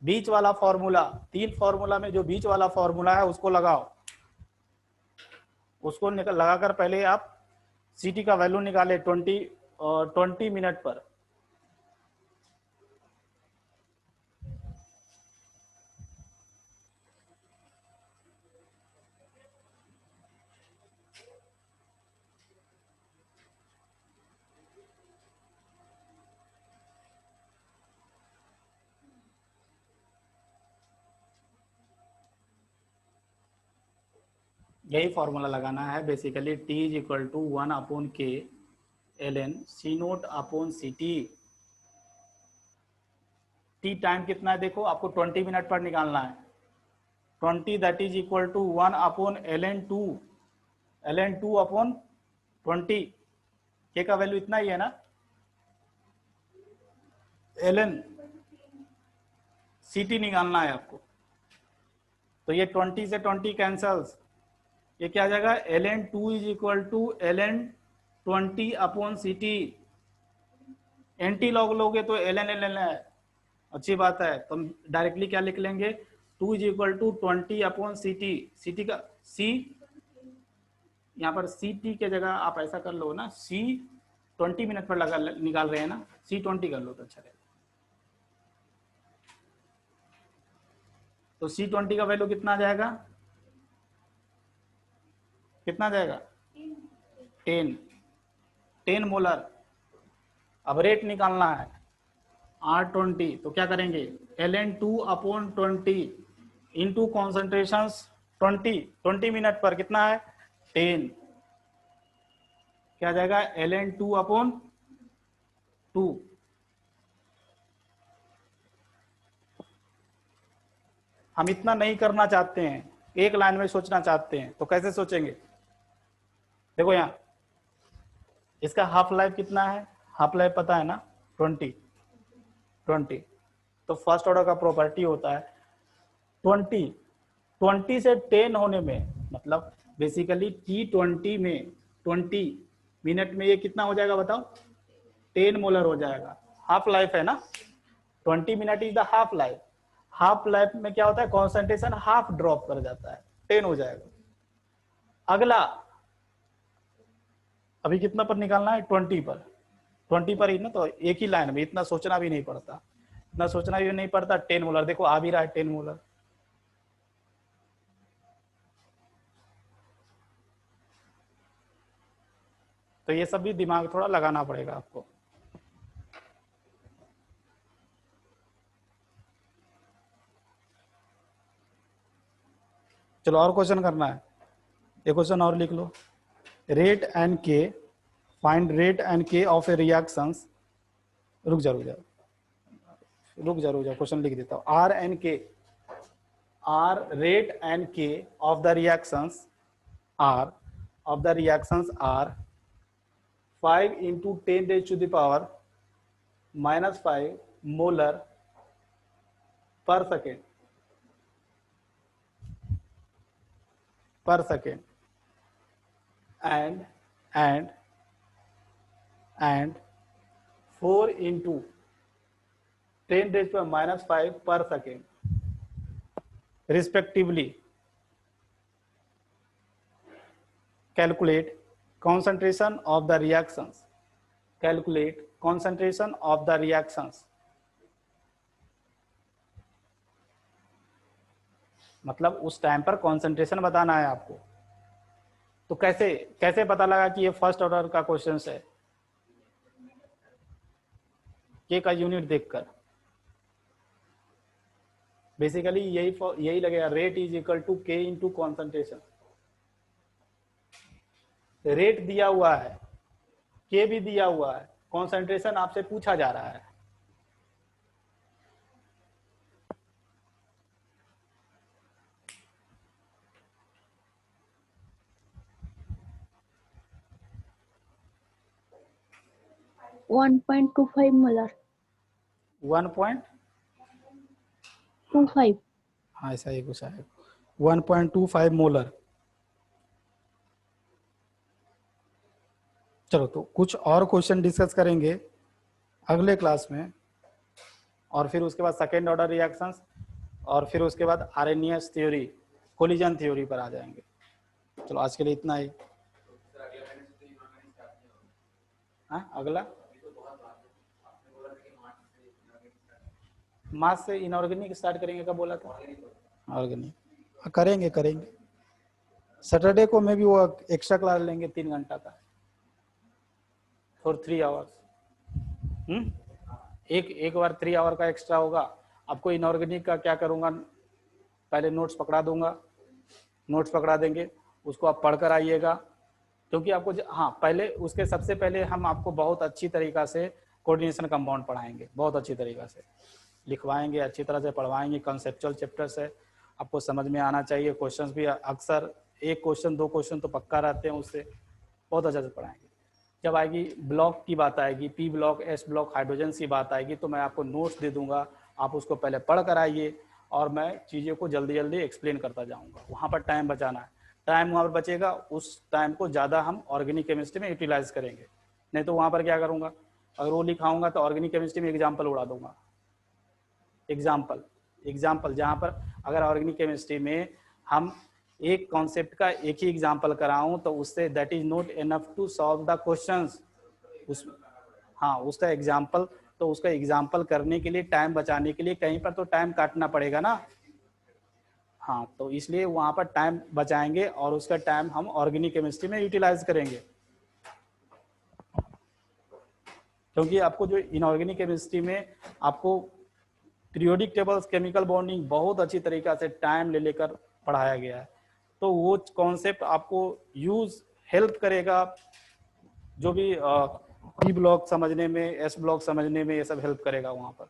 बीच वाला फॉर्मूला, 3 फॉर्मूला में जो बीच वाला फॉर्मूला है उसको लगाओ, उसको लगाकर पहले आप सीटी का वैल्यू निकाले 20 मिनट पर। यही फॉर्मूला लगाना है basically, T is equal to 1 upon K L N C naught upon C T. T time कितना है देखो, आपको 20 मिनट पर निकालना है, 20 that is equal to 1 upon L N two upon 20, K का वैल्यू इतना ही है ना, एल एन सी टी निकालना है आपको। तो ये 20 से 20 कैंसल्स, ये क्या आ जाएगा, L N two is equal to L N 20 upon C T. Anti log लोगे तो एल एन है, अच्छी बात है। तो हम डायरेक्टली क्या लिख लेंगे, 2 is equal to 20 upon C T. C T का सी, यहाँ पर सी टी के जगह आप ऐसा कर लो ना, सी 20 मिनट पर लगा निकाल रहे हैं ना, सी 20 कर लो तो अच्छा रहेगा। तो सी 20 का वैल्यू कितना आ जाएगा, कितना जाएगा 10 मोलर। अब रेट निकालना है आर 20, तो क्या करेंगे, L N two upon 20 into concentration 20 minute पर कितना है 10, क्या आ जाएगा एल एन टू अपॉन 2। हम इतना नहीं करना चाहते हैं, एक लाइन में सोचना चाहते हैं, तो कैसे सोचेंगे? देखो यहाँ इसका हाफ लाइफ कितना है, हाफ लाइफ पता है ना, 20। तो फर्स्ट ऑर्डर का प्रॉपर्टी होता है 20 से 10 होने में, मतलब बेसिकली T20 में 20 मिनट में ये कितना हो जाएगा बताओ? 10 मोलर हो जाएगा। हाफ लाइफ है ना, 20 minute is the half life. Half life में क्या होता है, कॉन्सेंट्रेशन हाफ ड्रॉप कर जाता है, 10 हो जाएगा। अगला अभी कितना पर निकालना है, 20 पर ही ना, तो एक ही लाइन में, इतना सोचना भी नहीं पड़ता, 10 मोलर। देखो आ भी रहा है 10 मोलर। तो ये सब भी दिमाग थोड़ा लगाना पड़ेगा आपको। चलो और क्वेश्चन करना है, एक क्वेश्चन और लिख लो। Rate and K, find rate and K of A reactions. रुक जा क्वेश्चन लिख देता हूँ। R and K, R rate and K of the reactions R 5 into 10 raised to the power -5 molar per second and 4 into 10 raised to -5 per second respectively. Calculate concentration of the reactions. मतलब उस टाइम पर कॉन्सेंट्रेशन बताना है आपको। तो कैसे पता लगा कि ये फर्स्ट ऑर्डर का क्वेश्चन है? के का यूनिट देखकर बेसिकली यही लगेगा, rate is equal to K into concentration. Rate दिया हुआ है, के भी दिया हुआ है, कॉन्सेंट्रेशन आपसे पूछा जा रहा है। $1.25 molar. 1.25, हाँ ऐसा ही कुछ है, 1.25 मोलर। चलो तो कुछ और क्वेश्चन डिस्कस करेंगे अगले क्लास में, और फिर उसके बाद सेकेंड ऑर्डर रिएक्शंस, और फिर उसके बाद आरएनएस थ्योरी, कोलिजन थ्योरी पर आ जाएंगे। चलो आज के लिए इतना ही। हाँ अगला मास से इनऑर्गेनिक स्टार्ट करेंगे, कब बोला था? ऑर्गेनिक करेंगे। सैटरडे को मैं भी वो एक्स्ट्रा क्लास लेंगे 3 घंटा का फॉर 3 आवर्स। एक बार 3 आवर का एक्स्ट्रा होगा। आपको इनऑर्गेनिक का क्या करूँगा, पहले नोट्स पकड़ा देंगे, उसको आप पढ़कर आइएगा, क्योंकि आपको हाँ पहले उसके सबसे पहले हम आपको बहुत अच्छी तरीक़ा से कोऑर्डिनेशन कंपाउंड पढ़ाएंगे, बहुत अच्छी तरीक़ा से लिखवाएंगे, अच्छी तरह से पढ़वाएंगे। कंसेप्चुअल चैप्टर्स है, आपको समझ में आना चाहिए। क्वेश्चंस भी अक्सर 1 क्वेश्चन 2 क्वेश्चन तो पक्का रहते हैं, उससे बहुत अच्छा से पढ़ाएंगे। जब आएगी ब्लॉक की बात आएगी, P block, S block, hydrogen की बात आएगी, तो मैं आपको नोट्स दे दूंगा, आप उसको पहले पढ़ कर आइए, और मैं चीज़ों को जल्दी जल्दी एक्सप्लेन करता जाऊँगा। वहाँ पर टाइम बचाना है, टाइम वहाँ पर बचेगा, उस टाइम को ज़्यादा हम ऑर्गेनिक केमिस्ट्री में यूटिलाइज करेंगे। नहीं तो वहाँ पर क्या करूँगा, अगर वो लिखाऊंगा तो ऑर्गेनिक केमिस्ट्री में एग्जाम्पल उड़ा दूंगा। एग्जाम्पल जहाँ पर अगर ऑर्गेनिक केमिस्ट्री में हम एक कॉन्सेप्ट का एक ही एग्जाम्पल कराऊं, तो उससे that is not enough to solve the questions. उसका एग्जाम्पल, तो उसका एग्जाम्पल करने के लिए, टाइम बचाने के लिए कहीं पर तो टाइम काटना पड़ेगा ना। हाँ, तो इसलिए वहाँ पर टाइम बचाएंगे, और उसका टाइम हम ऑर्गेनिक केमिस्ट्री में यूटिलाइज करेंगे। क्योंकि आपको जो इनऑर्गेनिक केमिस्ट्री में आपको पीरियोडिक टेबल्स, केमिकल बॉन्डिंग बहुत अच्छी तरीक़ा से टाइम ले लेकर पढ़ाया गया है, तो वो कॉन्सेप्ट आपको हेल्प करेगा, जो भी पी ब्लॉक समझने में, एस ब्लॉक समझने में, ये सब हेल्प करेगा वहाँ पर।